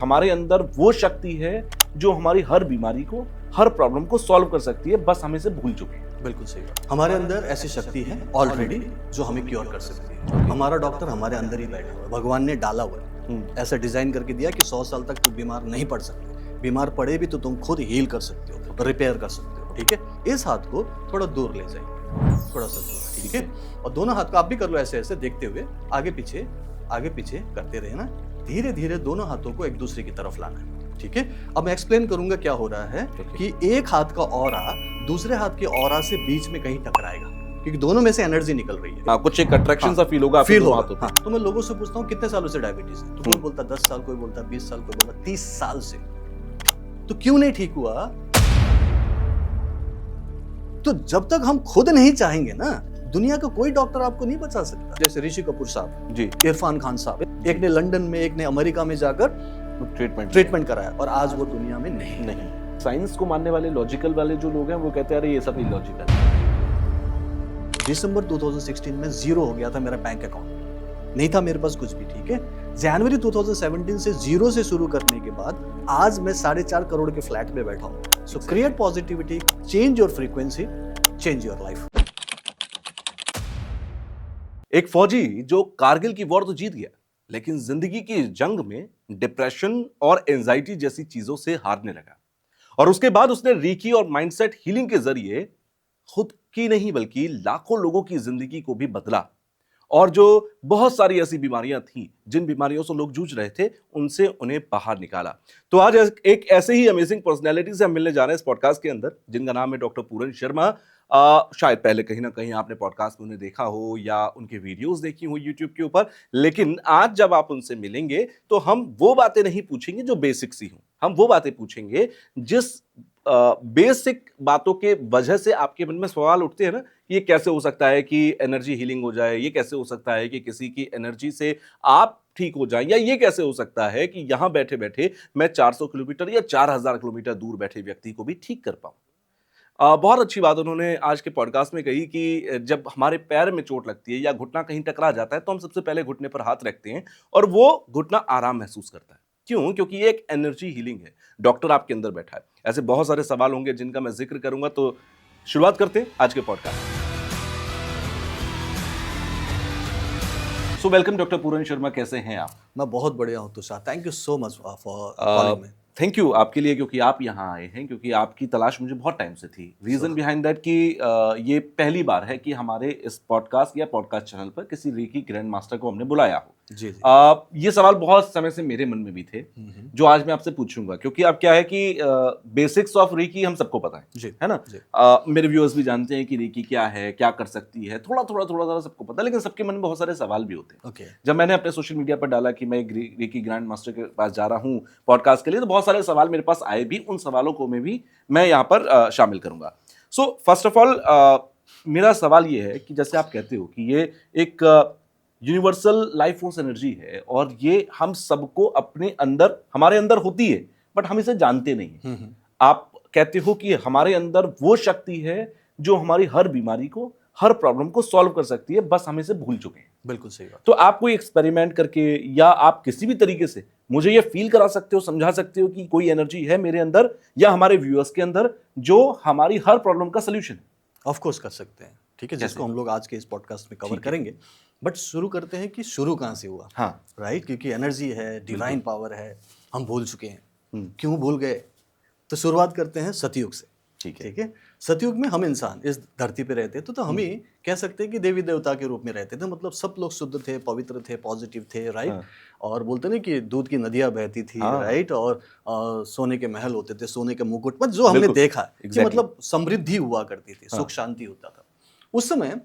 हमारे अंदर वो शक्ति है जो हमारी हर बीमारी को, हर प्रॉब्लम को सॉल्व कर सकती है, बस हम इसे भूल चुके हैं। बिल्कुल सही बात। हमारे अंदर ऐसी शक्ति है ऑलरेडी जो हमें क्योर कर सकती है। हमारा डॉक्टर हमारे अंदर ही बैठा हुआ है, भगवान ने डाला हुआ है, ऐसा डिजाइन करके दिया कि 100 साल तक तुम बीमार नहीं पड़ सकते। बीमार पड़े भी तो तुम खुद हील कर सकते हो, रिपेयर कर सकते हो। ठीक है, इस हाथ को थोड़ा दूर ले जाइए, थोड़ा सा दूर। ठीक है, और दोनों हाथ को आप भी कर लो ऐसे ऐसे देखते हुए, आगे पीछे करते रहे ना। धीरे धीरे दोनों हाथों को एक दूसरे की तरफ लाना है। ठीक है, अब मैं एक्सप्लेन करूंगा क्या हो रहा है कि एक हाथ का ऑरा दूसरे हाथ के ऑरा से बीच में कहीं टकराएगा, क्योंकि दोनों में से एनर्जी निकल रही है। कुछ एक अट्रैक्शन सा फील होगा, फील होगा। तो मैं लोगों से पूछता हूँ कितने सालों से डायबिटीज है, तो कोई बोलता 10 साल, कोई बोलता 20 साल, कोई बोलता 30 साल से। तो क्यों नहीं ठीक हुआ? तो जब तक हम खुद नहीं चाहेंगे ना, दुनिया का कोई डॉक्टर आपको नहीं बचा सकता। जैसे ऋषि कपूर साहब जी, इरफान खान साहब, एक ने लंदन में, एक ने अमेरिका में जाकर ट्रीटमेंट कराया, और आज वो दुनिया में नहीं। साइंस को मानने वाले, लॉजिकल वाले जो लोग हैं, वो कहते हैं अरे ये सब इलॉजिकल है। दिसंबर 2016 में जीरो हो गया था मेरा बैंक अकाउंट, नहीं था मेरे पास कुछ भी। ठीक है, जनवरी 2017 से जीरो से शुरू करने के बाद आज मैं 4.5 करोड़ के फ्लैट में बैठा हूँ। सो create positivity, change your frequency, change your life. एक फौजी जो कारगिल की वॉर तो जीत गया, लेकिन जिंदगी की जंग में डिप्रेशन और एंजाइटी जैसी चीजों से हारने लगा, और उसके बाद उसने रीकी और माइंडसेट हीलिंग के जरिए खुद की नहीं बल्कि लाखों लोगों की जिंदगी को भी बदला। और जो बहुत सारी ऐसी बीमारियां थी, जिन बीमारियों से लोग जूझ रहे थे, उनसे उन्हें बाहर निकाला। तो आज एक ऐसे ही अमेजिंग पर्सनैलिटी से हम मिलने जा रहे हैं इस पॉडकास्ट के अंदर, जिनका नाम है डॉक्टर पूरन शर्मा। शायद पहले कहीं ना कहीं आपने पॉडकास्ट में उन्हें देखा हो या उनके वीडियोस देखी हो यूट्यूब के ऊपर, लेकिन आज जब आप उनसे मिलेंगे तो हम वो बातें नहीं पूछेंगे जो बेसिक सी हों, हम वो बातें पूछेंगे जिस बेसिक बातों के वजह से आपके मन में सवाल उठते हैं ना, ये कैसे हो सकता है कि एनर्जी हीलिंग हो जाए, ये कैसे हो सकता है कि किसी की एनर्जी से आप ठीक हो जाएं, या ये कैसे हो सकता है कि यहां बैठे बैठे मैं 400 किलोमीटर या 4000 किलोमीटर दूर बैठे व्यक्ति को भी ठीक कर पाऊं। बहुत अच्छी बात उन्होंने आज के पॉडकास्ट में कही कि जब हमारे पैर में चोट लगती है या घुटना कहीं टकरा जाता है, तो हम सबसे पहले घुटने पर हाथ रखते हैं और वो घुटना आराम महसूस करता है। क्यों? क्योंकि ये एक एनर्जी हीलिंग है, डॉक्टर आपके अंदर बैठा है। ऐसे बहुत सारे सवाल होंगे जिनका मैं जिक्र करूंगा, तो शुरुआत करते हैं आज के पॉडकास्ट। सो वेलकम डॉक्टर पूरन शर्मा, कैसे हैं आप? मैं बहुत बढ़िया हूँ Tushar, thank you so much for calling me. Thank you आपके लिए, क्योंकि आप यहाँ आए हैं, क्योंकि आपकी तलाश मुझे बहुत टाइम से थी। रीजन बिहाइंड दैट कि ये पहली बार है कि हमारे इस पॉडकास्ट या पॉडकास्ट चैनल पर किसी रीकी ग्रैंड मास्टर को हमने बुलाया हो। जी जी। ये सवाल बहुत समय से मेरे मन में भी थे, जो आज मैं आपसे पूछूंगा, क्योंकि अब क्या है कि बेसिक्स ऑफ रीकी हम सबको पता है जी, है ना। मेरे व्यूअर्स भी जानते हैं कि रीकी क्या है, क्या कर सकती है, थोड़ा थोड़ा सबको पता है, लेकिन सबके मन में बहुत सारे सवाल भी होते हैं। जब मैंने अपने सोशल मीडिया पर डाला कि मैं एक रीकी ग्रैंड मास्टर के पास जा रहा हूँ पॉडकास्ट के लिए, तो बहुत सारे सवाल मेरे पास आए भी। उन सवालों को मैं भी यहाँ पर शामिल करूंगा। सो फर्स्ट ऑफ ऑल मेरा सवाल ये है कि जैसे आप कहते हो कि ये एक यूनिवर्सल लाइफ फोर्स एनर्जी है, और ये हम सबको अपने अंदर, हमारे अंदर होती है, बट हम इसे जानते नहीं हैं। आप कहते हो कि हमारे अंदर वो शक्ति है जो हमारी हर बीमारी को, हर प्रॉब्लम को सॉल्व कर सकती है, बस हम इसे भूल चुके हैं। बिल्कुल सही बात। तो आप कोई एक्सपेरिमेंट करके या आप किसी भी तरीके से मुझे ये फील करा सकते हो, समझा सकते हो कि कोई एनर्जी है मेरे अंदर या हमारे व्यूअर्स के अंदर जो हमारी हर प्रॉब्लम का सोल्यूशन है? ऑफ कोर्स कर सकते हैं, ठीक है, जिसको हम लोग आज के इस पॉडकास्ट में कवर करेंगे। बट शुरू करते हैं कि शुरू कहाँ से हुआ। हाँ, राइट, क्योंकि एनर्जी है, डिवाइन पावर है, हम भूल चुके हैं। क्यों भूल गए? तो शुरुआत करते हैं सतयुग से। ठीक है, सतयुग में हम इंसान इस धरती पे रहते थे, तो हम ही कह सकते हैं कि देवी देवता के रूप में रहते थे। मतलब सब लोग शुद्ध थे, पवित्र थे, पॉजिटिव थे। राइट, और बोलते ना कि दूध की नदियां बहती थी। राइट, और सोने के महल होते थे, सोने के मुकुट, मतलब जो हमने देखा कि मतलब समृद्धि हुआ करती थी, सुख शांति होता था। उस समय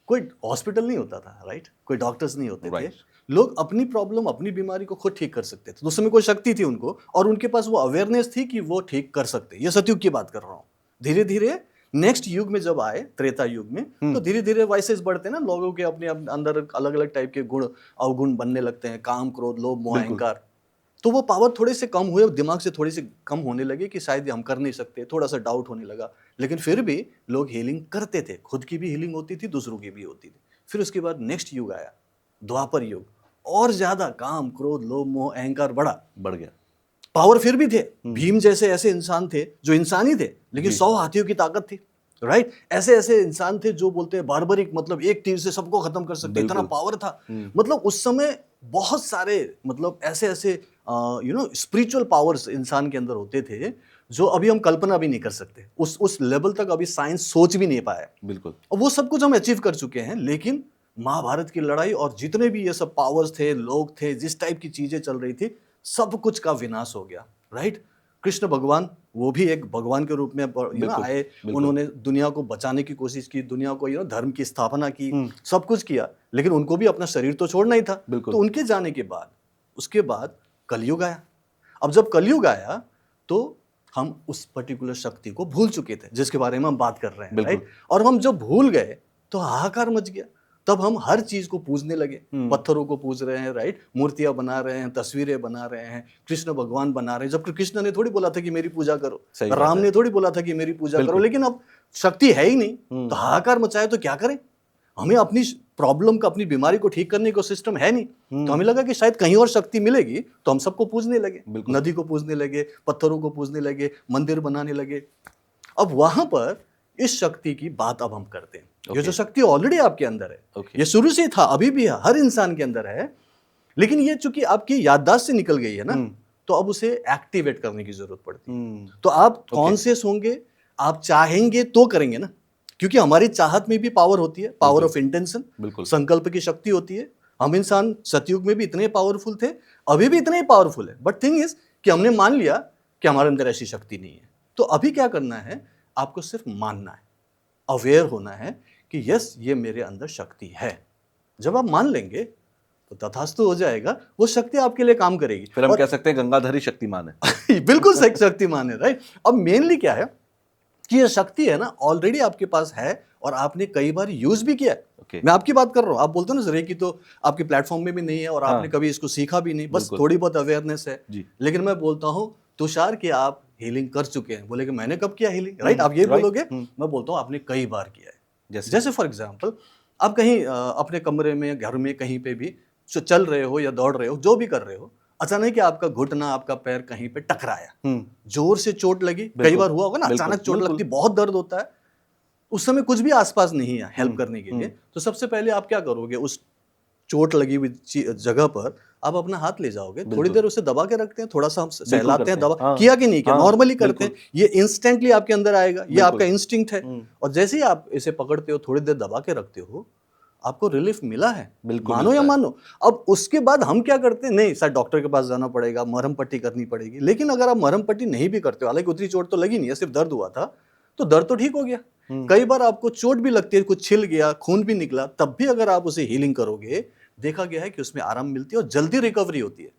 कोई हॉस्पिटल नहीं होता था। राइट, कोई डॉक्टर्स नहीं होते थे। लोग अपनी प्रॉब्लम, अपनी बीमारी को खुद ठीक कर सकते थे। उस समय कोई शक्ति थी उनको, और उनके पास वो अवेयरनेस थी कि वो ठीक कर सकते। ये सतयुग की बात कर रहा हूँ। धीरे धीरे नेक्स्ट युग में जब आए, त्रेता युग में, तो धीरे धीरे वाइसेस बढ़ते हैं ना, लोगों के अपने अंदर अलग अलग टाइप के गुण अवगुण बनने लगते हैं, काम, क्रोध, लोभ, मोह, अहंकार। तो वो पावर थोड़े से कम हुए, दिमाग से थोड़ी सी कम होने लगे कि शायद हम कर नहीं सकते, थोड़ा सा डाउट होने लगा। लेकिन फिर भी लोग हीलिंग करते थे, खुद की भी हीलिंग होती थी, दूसरों की भी होती थी। फिर उसके बाद नेक्स्ट युग आया, द्वापर युग, और ज्यादा काम, क्रोध, लोभ, मोह, अहंकार बढ़ गया। पावर फिर भी थे, भीम जैसे ऐसे इंसान थे जो इंसानी थे लेकिन 100 हाथियों की ताकत थी, राइट। ऐसे ऐसे इंसान थे जो बोलते हैं बार्बरिक, मतलब एक तीर से सबको खत्म कर सकते, इतना पावर था। मतलब उस समय बहुत सारे मतलब ऐसे ऐसे स्पिरिचुअल पावर्स इंसान के अंदर होते थे जो अभी हम कल्पना भी नहीं कर सकते, उस लेवल तक अभी साइंस सोच भी नहीं पाया। बिल्कुल। और वो सब कुछ हम अचीव कर चुके हैं, लेकिन महाभारत की लड़ाई और जितने भी ये सब पावर्स थे, लोग थे, जिस टाइप की चीजें चल रही थी, सब कुछ का विनाश हो गया, राइट। कृष्ण भगवान वो भी एक भगवान के रूप में आए, उन्होंने दुनिया को बचाने की कोशिश की, दुनिया को धर्म की स्थापना की, सब कुछ किया, लेकिन उनको भी अपना शरीर तो छोड़ना ही था। तो उनके जाने के बाद उसके बाद कलयुग आया। अब जब कलयुग आया तो हम उस पर्टिकुलर शक्ति को भूल चुके थे जिसके बारे में हम बात कर रहे हैं, राइट। और हम जब भूल गए तो हाहाकार मच गया। तब हम हर चीज को पूजने लगे, पत्थरों को पूज रहे हैं, राइट, मूर्तियां बना रहे हैं, तस्वीरें बना रहे हैं, कृष्ण भगवान बना रहे हैं, जबकि कृष्ण ने थोड़ी बोला था कि मेरी पूजा करो, राम ने थोड़ी बोला था कि मेरी पूजा करो, लेकिन अब शक्ति है ही नहीं तो हाहाकार मचाए तो क्या करें। हमें अपनी प्रॉब्लम का, अपनी बीमारी को ठीक करने को सिस्टम है नहीं, तो हमें लगा कि शायद कहीं और शक्ति मिलेगी, तो हम सबको पूजने लगे, नदी को पूजने लगे, पत्थरों को पूजने लगे, मंदिर बनाने लगे। अब वहां पर इस शक्ति की बात अब हम करते हैं। ये जो शक्ति ऑलरेडी आपके अंदर है, ये शुरू से था, अभी भी है, हर इंसान के अंदर है, लेकिन ये चूंकि आपकी याददाश्त से निकल गई है ना, तो अब उसे एक्टिवेट करने की जरूरत पड़ती है। तो आप कॉन्शियस होंगे, आप चाहेंगे तो करेंगे ना, क्योंकि हमारी चाहत में भी पावर होती है, पावर ऑफ इंटेंशन, संकल्प की शक्ति होती है। हम इंसान सतयुग में भी इतने पावरफुल थे, अभी भी इतने ही पावरफुल है, बट थिंग इज कि हमने मान लिया कि हमारे अंदर ऐसी शक्ति नहीं है। तो अभी क्या करना है, आपको सिर्फ मानना है, अवेयर होना है कि यस ये मेरे अंदर शक्ति है। जब आप मान लेंगे तो तथास्तु हो जाएगा, वो शक्ति आपके लिए काम करेगी। फिर हम कह सकते हैं गंगाधरी शक्तिमान है। बिल्कुल शक्तिमान है, राइट। अब मेनली क्या है कि ये शक्ति है ना, ऑलरेडी आपके पास है और आपने कई बार यूज भी किया है। मैं आपकी बात कर रहा हूं, आप बोलते हो ना रेकी तो आपके प्लेटफॉर्म में भी नहीं है और आपने कभी इसको सीखा भी नहीं, बस थोड़ी बहुत अवेयरनेस है। लेकिन मैं बोलता हूं तुषार कि आप हीलिंग कर चुके हैं। बोले कि मैंने कब किया हीलिंग, राइट, आप ये बोलोगे। मैं बोलता हूं आपने कई बार किया है। जैसे फॉर एग्जाम्पल आप कहीं अपने कमरे में, घर में, कहीं पे भी चल रहे हो या दौड़ रहे हो, जो भी कर रहे हो, अचानक कि आपका घुटना, आपका पैर कहीं पे टकराया, जोर से चोट लगी। कई बार हुआ होगा ना, अचानक चोट लगती, बहुत दर्द होता है, उस समय कुछ भी आसपास नहीं है हेल्प करने के लिए। तो सबसे पहले आप क्या करोगे, उस चोट लगी हुई जगह पर आप अपना हाथ ले जाओगे, थोड़ी देर उसे दबा के रखते हैं, थोड़ा सा हम सहलाते हैं, दबा किया कि नहीं किया, नॉर्मली करते हैं, ये इंस्टेंटली आपके अंदर आएगा, ये आपका इंस्टिंक्ट है। और जैसे ही आप इसे पकड़ते हो, थोड़ी देर दबा के रखते हो, आपको रिलीफ मिला है, मानो या मानो। अब उसके बाद हम क्या करते हैं, नहीं सर डॉक्टर के पास जाना पड़ेगा, मरहम पट्टी करनी पड़ेगी। लेकिन अगर आप मरहम पट्टी नहीं भी करते हो, हालांकि उतनी चोट तो लगी नहीं है, सिर्फ दर्द हुआ था, तो दर्द तो ठीक हो गया। कई बार आपको चोट भी लगती है, कुछ छिल गया, खून भी निकला, तब भी अगर आप उसे हीलिंग करोगे, देखा गया है कि उसमें आराम मिलती है और जल्दी रिकवरी होती है।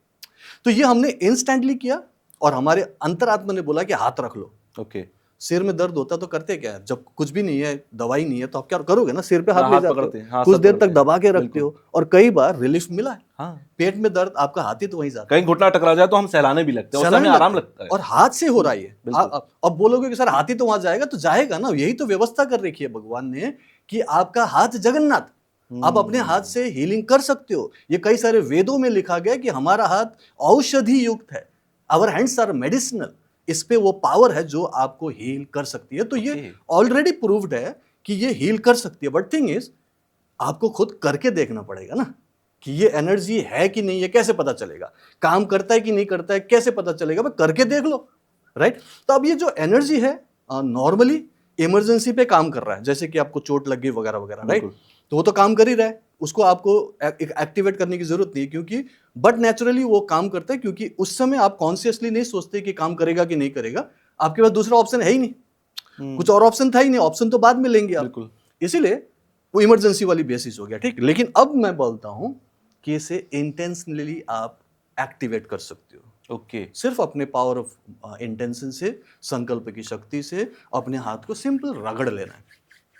तो ये हमने इंस्टेंटली किया और हमारे अंतरात्मा ने बोला कि हाथ रख लो। ओके, सिर में दर्द होता तो करते क्या है, जब कुछ भी नहीं है, दवाई नहीं है, तो आप क्या करोगे ना, सिर पे हाथ ले जाते हो, कुछ देर तक दबा के रखते हो, और कई बार रिलीफ मिला है। पेट में दर्द, आपका हाथ ही तो वहीं जाता है। कहीं घुटना टकरा जाए तो हम सहलाने भी लगते हैं, उस समय आराम लगता है, और हाथ से हो रहा है। अब बोलोगे कि सर हाथ ही तो वहां जाएगा, तो जाएगा ना, यही तो व्यवस्था कर रखी है भगवान ने कि आपका हाथ जगन्नाथ, आप अपने हाथ से हीलिंग कर सकते हो। ये कई सारे वेदों में लिखा गया कि हमारा हाथ औषधि युक्त है, आवर हैंड्स आर मेडिसिनल। इस पे वो पावर है जो आपको हील कर सकती है। तो ये ऑलरेडी प्रूव्ड है कि ये हील कर सकती है, बट थिंग इज आपको खुद करके देखना पड़ेगा ना कि ये एनर्जी है कि नहीं है, कैसे पता चलेगा, काम करता है कि नहीं करता है, कैसे पता चलेगा, भाई करके देख लो, राइट। तो अब ये जो एनर्जी है नॉर्मली इमरजेंसी पे काम कर रहा है, जैसे कि आपको चोट लग गई वगैरह वगैरह, राइट, तो वो तो काम कर ही रहा है, उसको आपको एक्टिवेट करने की जरूरत नहीं है, क्योंकि बट नेचुरली वो काम करता है, क्योंकि उस समय आप कॉन्शियसली नहीं सोचते कि काम करेगा कि नहीं करेगा, आपके पास दूसरा ऑप्शन है ही नहीं, कुछ और ऑप्शन था ही नहीं, ऑप्शन तो बाद में लेंगे आप, इसीलिए वो इमरजेंसी वाली बेसिस हो गया, ठीक। लेकिन अब मैं बोलता हूं कि इसे इंटेंशनली आप एक्टिवेट कर सकते हो। ओके, सिर्फ अपने पावर ऑफ इंटेंशन से, संकल्प की शक्ति से अपने हाथ को सिंपल रगड़ लेना है।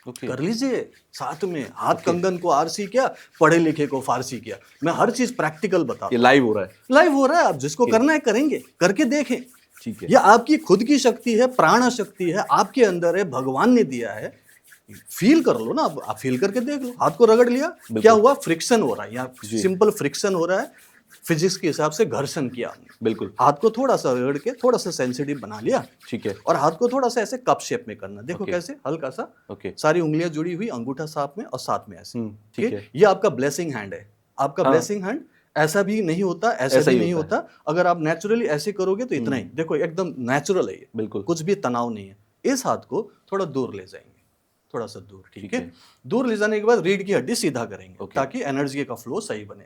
कर लीजिए, साथ में हाथ कंगन को आरसी किया, पढ़े लिखे को फारसी किया। मैं हर चीज प्रैक्टिकल बता, ये लाइव हो रहा है, लाइव हो रहा है। आप जिसको करना है करेंगे, करके देखें, ठीक है। ये आपकी खुद की शक्ति है, प्राण शक्ति है, आपके अंदर है, भगवान ने दिया है, फील कर लो ना। आप फील करके देख लो, हाथ को रगड़ लिया, क्या हुआ, फ्रिक्शन हो रहा है, यहाँ सिंपल फ्रिक्शन हो रहा है, फिजिक्स के हिसाब से घर्षण किया हमने। बिल्कुल। हाथ को थोड़ा सा रगड़ के थोड़ा सा सेंसिटिव बना लिया, ठीक है। और हाथ को थोड़ा सा ऐसे कप शेप में करना। देखो ओके। कैसे हल्का सा, ओके। सारी उंगलियां जुड़ी हुई, अंगूठा साथ में और साथ में ऐसे, ठीक है। ये आपका ब्लेसिंग हैंड है। आपका हाँ। ब्लेसिंग हैंड ऐसा भी नहीं होता, ऐसा ऐसा भी ही नहीं होता होता। अगर आप नेचुरली ऐसे करोगे तो इतना ही, देखो एकदम नेचुरल है ये, बिल्कुल। कुछ भी तनाव नहीं है। इस हाथ को थोड़ा दूर ले जाएंगे, थोड़ा सा दूर, ठीक है। दूर ले जाने के बाद रीढ़ की हड्डी सीधा करेंगे ताकि एनर्जी का फ्लो सही बने।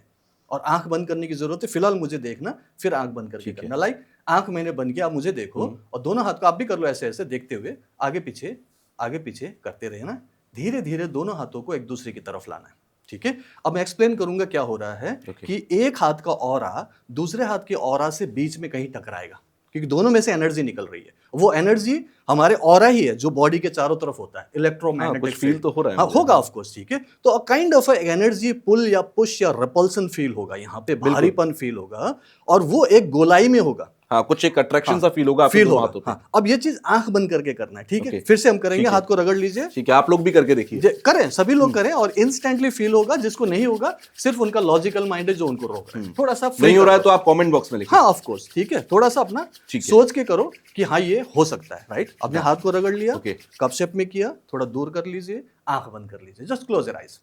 और आंख बंद करने की जरूरत है, फिलहाल मुझे देखना, फिर आंख बंद करके करना। लाइक आंख मैंने बंद किया, आप मुझे देखो, और दोनों हाथ को आप भी कर लो ऐसे ऐसे देखते हुए, आगे पीछे करते रहना। धीरे धीरे दोनों हाथों को एक दूसरे की तरफ लाना है, ठीक है। अब मैं एक्सप्लेन करूंगा क्या हो रहा है कि एक हाथ का ऑरा दूसरे हाथ के ऑरा से बीच में कहीं टकराएगा, क्योंकि दोनों में से एनर्जी निकल रही है। वो एनर्जी हमारे ऑरा ही है जो बॉडी के चारों तरफ होता है, इलेक्ट्रोमैग्नेटिक फील तो हो रहा है। हाँ, होगा ऑफ कोर्स, ठीक है। तो काइंड ऑफ एनर्जी पुल या पुश या रिपल्सन फील होगा, यहाँ पे भारीपन फील होगा, और वो एक गोलाई में होगा। हाँ, कुछ एक अट्रैक्शन सा फील होगा, फील होगा। हाँ, अब ये चीज आंख बंद करके करना है, ठीक है। फिर से हम करेंगे, हाथ को रगड़ लीजिए, ठीक है। आप लोग भी करके देखिए, करें, सभी लोग करें, और इंस्टेंटली फील होगा। जिसको नहीं होगा सिर्फ उनका लॉजिकल माइंड है जो उनको रोक रहा है। थोड़ा सा नहीं हो रहा है तो आप कमेंट बॉक्स में लिखिए। हाँ, ऑफ कोर्स, ठीक है। थोड़ा सा अपना सोच के करो कि हाँ ये हो सकता है, राइट। अपने हाथ को रगड़ लिया, कप शेप में किया, थोड़ा दूर कर लीजिए, आंख बंद कर लीजिए, जस्ट क्लोज योर आइज।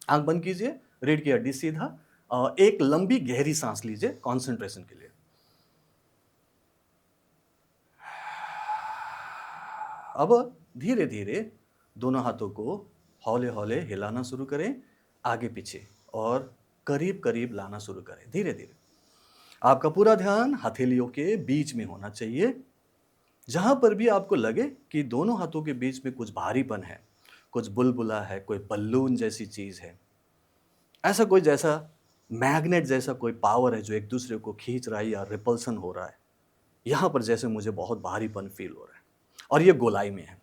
आंख बंद कीजिए, रीढ़ की हड्डी सीधा, एक लंबी गहरी सांस लीजिए कॉन्सेंट्रेशन के लिए। अब धीरे धीरे दोनों हाथों को हौले हौले हिलाना शुरू करें, आगे पीछे और करीब करीब लाना शुरू करें। धीरे धीरे आपका पूरा ध्यान हथेलियों के बीच में होना चाहिए। जहां पर भी आपको लगे कि दोनों हाथों के बीच में कुछ भारीपन है, कुछ बुलबुला है, कोई बलून जैसी चीज है, ऐसा कोई जैसा मैग्नेट जैसा कोई पावर है जो एक दूसरे को खींच रहा है या रिपल्सन हो रहा है, यहां पर जैसे मुझे बहुत भारीपन फील हो रहा है और ये गोलाई में है,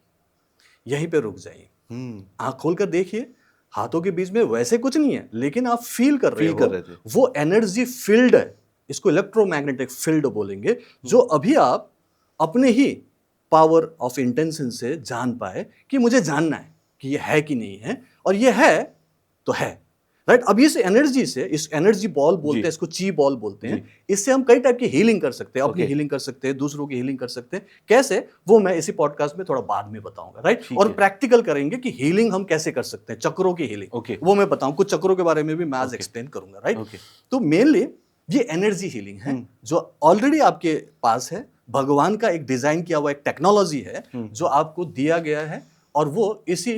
यहीं पे रुक जाइए। आंख खोलकर देखिए, हाथों के बीच में वैसे कुछ नहीं है, लेकिन आप फील कर रहे हो वो एनर्जी फील्ड है, इसको इलेक्ट्रोमैग्नेटिक फील्ड बोलेंगे, जो अभी आप अपने ही पावर ऑफ इंटेंशन से जान पाए कि मुझे जानना है कि ये है कि नहीं है, और ये है तो है, राइट। अब इस एनर्जी से, इस एनर्जी बॉल बोलते हैं, इसको ची बॉल बोलते हैं, इससे हम कई टाइप की हीलिंग कर सकते हैं, अपनी हीलिंग कर सकते हैं, दूसरों की हीलिंग कर सकते हैं। कैसे, वो मैं इसी पॉडकास्ट में थोड़ा बाद में बताऊंगा, राइट। और प्रैक्टिकल करेंगे कि हीलिंग हम कैसे कर सकते हैं, चक्रों की हीलिंग, वो मैं बताऊं, कुछ चक्रों के बारे में भी मैं आज एक्सप्लेन करूंगा, राइट। तो मेनली ये एनर्जी हीलिंग है जो ऑलरेडी आपके पास है, भगवान का एक डिजाइन किया हुआ एक टेक्नोलॉजी है जो आपको दिया गया है, और वो इसी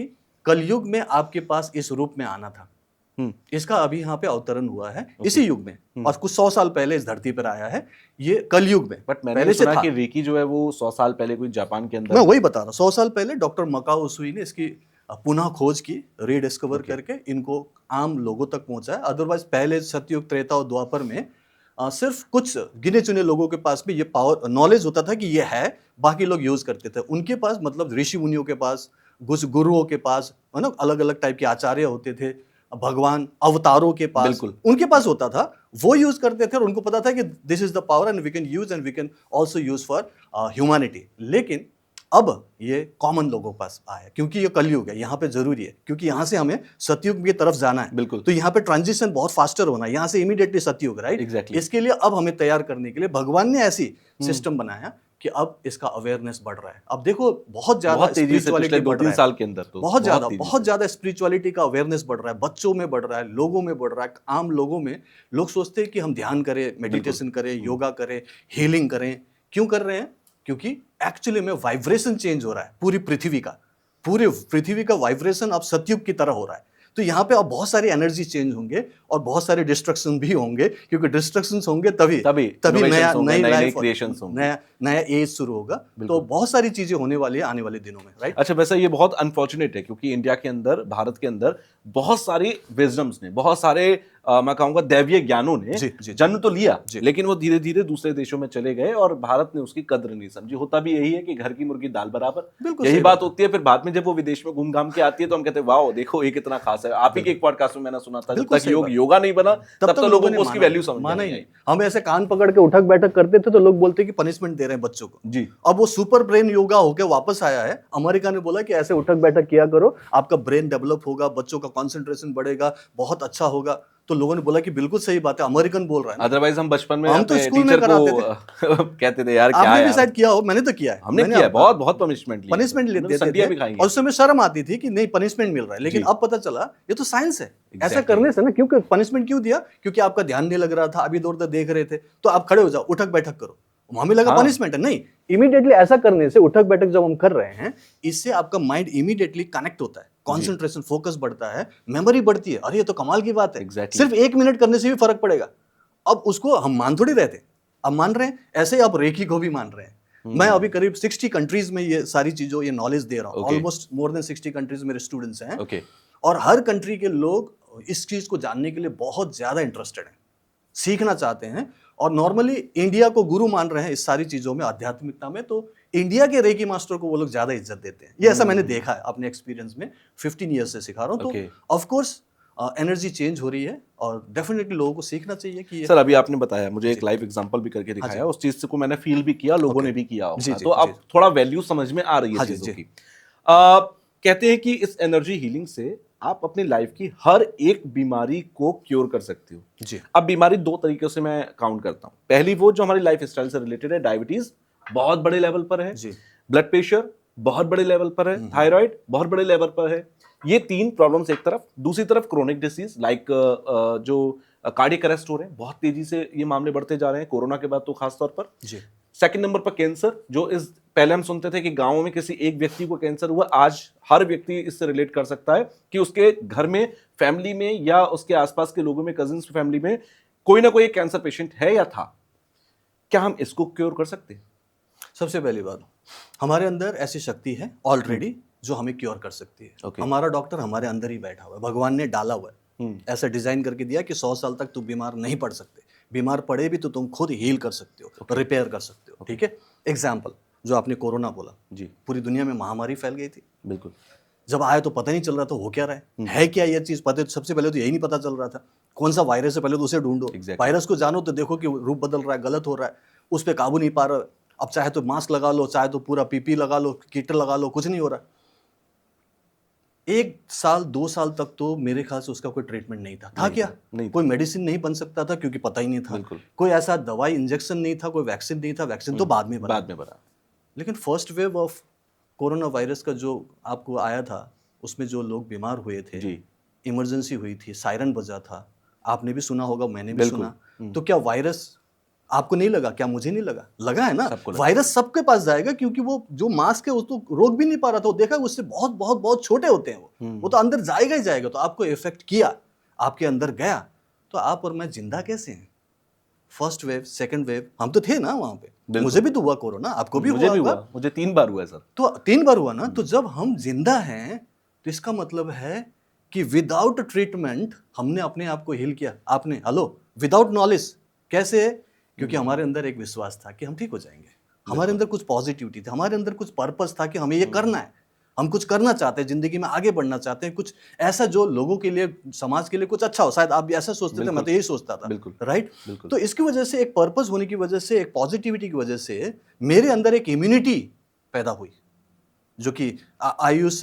कलयुग में आपके पास इस रूप में आना था। इसका अभी यहाँ पे अवतरण हुआ है इसी युग में, और कुछ 100 साल पहले इस धरती पर आया है, ये कलयुग में। बट मैंने सुना कि रेकी जो है वो 100 साल पहले कोई जापान के अंदर, मैं वही बता रहा हूँ, 100 साल पहले डॉक्टर मकाओ उसुई ने इसकी पुनः खोज की, रीडिस्कवर करके इनको आम लोगों तक पहुंचाया। अदरवाइज पहले सतयुग, त्रेता और द्वापर में सिर्फ कुछ गिने चुने लोगों के पास भी ये पावर नॉलेज होता था कि ये है, बाकी लोग यूज करते थे। उनके पास मतलब ऋषि मुनियों के पास, गुरुओं के पास, है ना, अलग अलग टाइप के आचार्य होते थे, भगवान अवतारों के पास, उनके पास होता था, वो यूज करते थे, और उनको पता था कि this is the power and we can use and we can also use for humanity. लेकिन अब ये कॉमन लोगों के पास आया, क्योंकि ये कलयुग है, यहाँ पे जरूरी है, क्योंकि यहाँ से हमें सतयुग की तरफ जाना है। बिल्कुल। तो यहाँ पे ट्रांजिशन बहुत फास्टर होना है, यहाँ से इमीडिएटली सतयुग, राइट। एग्जैक्टली। इसके लिए अब हमें तैयार करने के लिए भगवान ने ऐसी सिस्टम बनाया कि अब इसका अवेयरनेस बढ़ रहा है। अब देखो बहुत ज्यादा स्पिरिचुअलिटी बढ़ रहा है, 2-3 साल के अंदर तो बहुत ज्यादा स्पिरिचुअलिटी का अवेयरनेस बढ़ रहा है, बच्चों में बढ़ रहा है, लोगों में बढ़ रहा है, आम लोगों में। लोग सोचते हैं कि हम ध्यान करें, मेडिटेशन करें, योगा करें, हीलिंग करें। क्यों कर रहे हैं? क्योंकि एक्चुअली में वाइब्रेशन चेंज हो रहा है पूरी पृथ्वी का वाइब्रेशन अब सतयुग की तरह हो रहा है। तो यहाँ पे अब बहुत सारी एनर्जी चेंज होंगे और बहुत सारे डिस्ट्रक्शन भी होंगे, क्योंकि डिस्ट्रक्शंस होंगे तभी नई क्रिएशंस होंगे, नया एज शुरू होगा। तो बहुत सारी चीजें होने वाली है आने वाले दिनों में, राइट। अच्छा, वैसे ये बहुत अनफॉर्चुनेट है क्योंकि इंडिया के अंदर, भारत के अंदर बहुत सारी विजडम्स ने, बहुत सारे मैं कहूंगा दैवीय ज्ञानों ने जन्म तो लिया, लेकिन वो धीरे धीरे दूसरे देशों में चले गए और भारत ने उसकी कद्र नहीं समझी। होता भी यही है कि घर की मुर्गी दाल बराबर, यही बात होती है। फिर बाद में जब वो विदेश में घूम घाम के आती है तो हम कहते हैं वाओ देखो ये कितना खास है। आप ही के एक पॉडकास्ट में मैंने सुना था, जब तक योगा नहीं बना तब तक लोगों को उसकी वैल्यू समझ नहीं आई। हम ऐसे कान पकड़ के उठक बैठक करते थे तो लोग बोलते कि पनिशमेंट दे रहे हैं बच्चों को जी। अब वो सुपर ब्रेन योगा होके वापस आया है। अमेरिका ने बोला कि ऐसे उठक बैठक किया करो, आपका ब्रेन डेवलप होगा, बच्चों का कॉन्सेंट्रेशन बढ़ेगा, बहुत अच्छा होगा। तो लोगों ने बोला कि बिल्कुल सही बात है, अमेरिकन बोल रहा है ना। अदरवाइज हम बचपन में हम तो स्कूल में टीचर कराते को कहते थे यार क्या आपने भी यार। शायद किया हो, मैंने तो किया है। हमने किया है, बहुत बहुत पनिशमेंट ली है। पनिशमेंट हमने तो देते सब्जियां थे भी खाई हैं। और उस समय शर्म आती थी कि नहीं पनिशमेंट मिल रहा है, लेकिन जी। अब पता चला ये तो साइंस है। ऐसा Exactly. करने से ना, क्योंकि पनिशमेंट क्यों दिया, क्योंकि आपका ध्यान नहीं लग रहा था, अभी इधर उधर देख रहे थे, तो आप खड़े हो जाओ, उठक बैठक करो। हमें लगा हाँ। पनिशमेंट है, नहीं, इमीडिएटली ऐसा करने से, उठक बैठक जब हम कर रहे हैं, इससे आपका माइंड इमीडिएटली कनेक्ट होता है, कॉन्सेंट्रेशन, फोकस बढ़ता है, मेमोरी बढ़ती है। अरे ये तो कमाल की बात है। Exactly. सिर्फ 1 मिनट करने से भी फर्क पड़ेगा। अब उसको हम मान थोड़ी रहते, अब मान रहे हैं। ऐसे ही आप रेकी को भी मान रहे हैं। मैं अभी करीब 60 कंट्रीज में ये सारी चीजों, ये नॉलेज दे रहा हूँ। Okay. Almost more than 60 countries मेरे स्टूडेंट्स हैं। ओके। और हर कंट्री के लोग इस चीज को जानने के लिए बहुत ज्यादा इंटरेस्टेड हैं, सीखना चाहते हैं। और नॉर्मली इंडिया को गुरु मान रहे हैं इस सारी चीजों में, आध्यात्मिकता में। तो इंडिया के रेकी मास्टर को वो लोग ज्यादा इज्जत देते हैं। ये ऐसा मैंने देखा है अपने एक्सपीरियंस में, 15 ईयर्स से सिखा रहा हूँ। Okay. तो ऑफ कोर्स एनर्जी चेंज हो रही है और डेफिनेटली लोगों को सीखना चाहिए कि सर अभी आपने बताया, मुझे एक लाइव एग्जांपल भी करके दिखाया, उस चीज को मैंने फील भी किया, लोगों ने भी किया होगा, तो अब थोड़ा वैल्यू समझ में आ रही है चीजों की। कहते हैं कि इस एनर्जी हीलिंग से आप अपनी लाइफ की हर एक बीमारी को क्योर कर सकते हो जी। अब बीमारी दो तरीके से मैं काउंट करता हूं। पहली वो जो हमारी लाइफ स्टाइल से रिलेटेड है, डायबिटीज बहुत बड़े लेवल पर है जी। ब्लड प्रेशर बहुत बड़े लेवल पर है, थायराइड बहुत बड़े लेवल पर है। ये 3 प्रॉब्लम्स एक तरफ, दूसरी तरफ क्रोनिक डिसीज लाइक जो कार्डियक अरेस्ट हो रहे हैं, बहुत तेजी से ये मामले बढ़ते जा रहे हैं, कोरोना के बाद तो खास तौर पर। जी। सेकंड नंबर पर कैंसर, जो इस पहले हम सुनते थे कि गांवों में किसी एक व्यक्ति को कैंसर हुआ, आज हर व्यक्ति इससे रिलेट कर सकता है कि उसके घर में, फैमिली में या उसके आसपास के लोगों में, कजिन्स फैमिली में कोई ना कोई एक कैंसर पेशेंट है या था। क्या हम इसको क्योर कर सकते हैं? सबसे पहली बात, हमारे अंदर ऐसी शक्ति है ऑलरेडी जो हमें क्योर कर सकती है। Okay. हमारा डॉक्टर हमारे अंदर ही बैठा हुआ है, भगवान ने डाला हुआ है, ऐसा डिजाइन करके दिया कि 100 साल तक तुम बीमार नहीं पड़ सकते। बीमार पड़े भी तो तुम खुद हील कर सकते हो, रिपेयर कर सकते हो। ठीक है। एग्जाम्पल, जो आपने कोरोना बोला, जी, पूरी दुनिया में महामारी फैल गई थी। बिल्कुल। जब आया तो पता नहीं चल रहा था हो क्या रहा है क्या ये चीज। पता, सबसे पहले तो यही नहीं पता चल रहा था कौन सा वायरस है, पहले तो उसे ढूंढो। वायरस को जानो तो देखो कि रूप बदल रहा है, गलत हो रहा है, उस पर काबू नहीं पा रहा। अब चाहे तो मास्क लगा लो, चाहे तो पूरा पीपी लगा लो, किट लगा लो, कुछ नहीं हो रहा। 1 साल 2 साल तक तो मेरे ख्याल से उसका कोई ट्रीटमेंट नहीं था। क्या नहीं, कोई मेडिसिन नहीं बन सकता था क्योंकि पता ही नहीं था। कोई ऐसा दवाई इंजेक्शन नहीं था, कोई वैक्सीन नहीं था। वैक्सीन तो बाद में बना। लेकिन first wave of corona virus का जो आपको आया था, उसमें जो लोग बीमार हुए थे, इमरजेंसी हुई थी, सायरन बजा था, आपने भी सुना होगा, मैंने भी सुना। तो क्या वायरस आपको नहीं लगा? क्या मुझे नहीं लगा? लगा है ना। वायरस सबके पास जाएगा क्योंकि वो जो मास्क है उसको रोक भी नहीं पा रहा था। वो देखा उससे बहुत बहुत बहुत छोटे होते हैं वो तो अंदर जाएगा ही जाएगा। तो आपको इफेक्ट किया, आपके अंदर गया, तो आप और मैं जिंदा कैसे हैं? फर्स्ट वेव, सेकंड वेव, हम तो थे ना वहां पे। मुझे भी तो हुआ कोरोना, आपको भी हुआ। मुझे 3 बार हुआ है सर। तो 3 बार हुआ ना। तो जब हम जिंदा हैं तो इसका मतलब है कि विदाउट ट्रीटमेंट हमने अपने आप को हील किया। आपने, हेलो, विदाउट नॉलेज कैसे? क्योंकि हमारे अंदर एक विश्वास था कि हम ठीक हो जाएंगे, हमारे अंदर कुछ पॉजिटिविटी थी, हमारे अंदर कुछ पर्पस था कि हमें ये करना है, हम कुछ करना चाहते हैं, जिंदगी में आगे बढ़ना चाहते हैं, कुछ ऐसा जो लोगों के लिए, समाज के लिए कुछ अच्छा हो। शायद आप भी ऐसा सोचते थे, मैं तो यही सोचता था। राइट। तो इसकी वजह से, एक पर्पस होने की वजह से, एक पॉजिटिविटी की वजह से मेरे अंदर एक इम्यूनिटी पैदा हुई, जो कि आयुष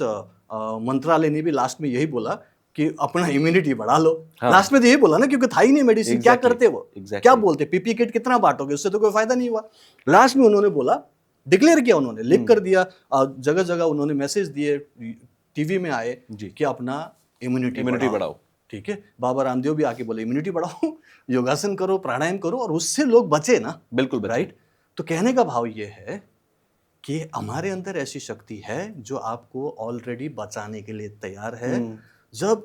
मंत्रालय ने भी लास्ट में यही बोला कि अपना इम्यूनिटी बढ़ा लो। लास्ट में तो यही बोला ना, क्योंकि था ही नहीं मेडिसिन। क्या करते वो? क्या बोलते? पीपी किट कितना बांटोगे, उससे तो कोई फायदा नहीं हुआ। लास्ट में उन्होंने बोला, डिक्लेयर किया, उन्होंने लिख कर दिया, जगह जगह उन्होंने मैसेज दिए, टीवी में आए कि अपना इम्यूनिटी बढ़ाओ। ठीक है। बाबा रामदेव भी आके बोले इम्यूनिटी बढ़ाओ, योगासन करो, प्राणायाम करो, और उससे लोग बचे ना। बिल्कुल राइट। तो कहने का भाव ये है कि हमारे अंदर ऐसी शक्ति है जो आपको ऑलरेडी बचाने के लिए तैयार है। जब